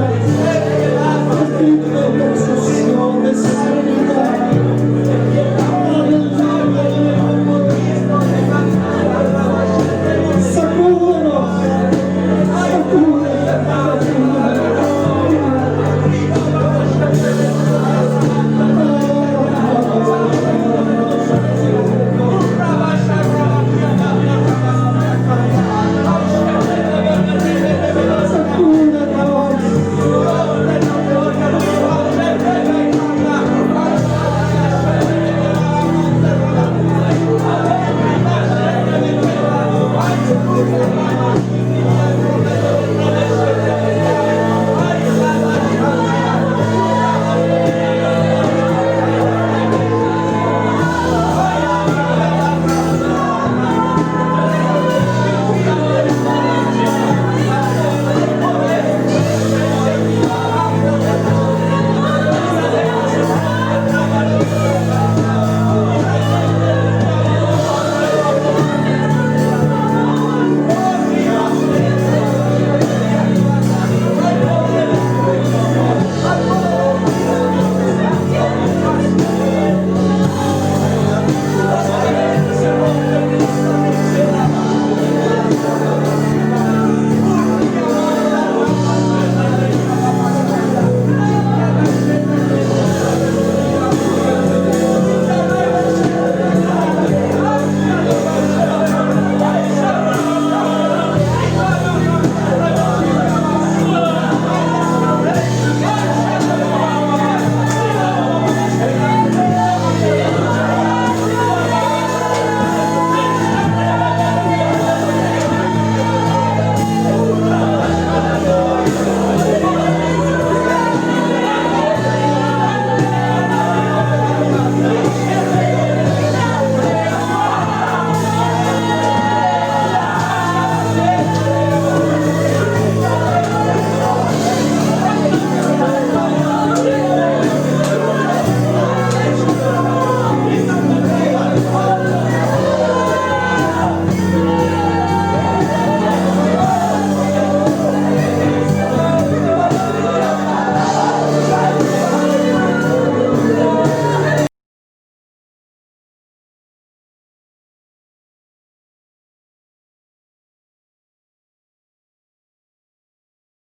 Gracias.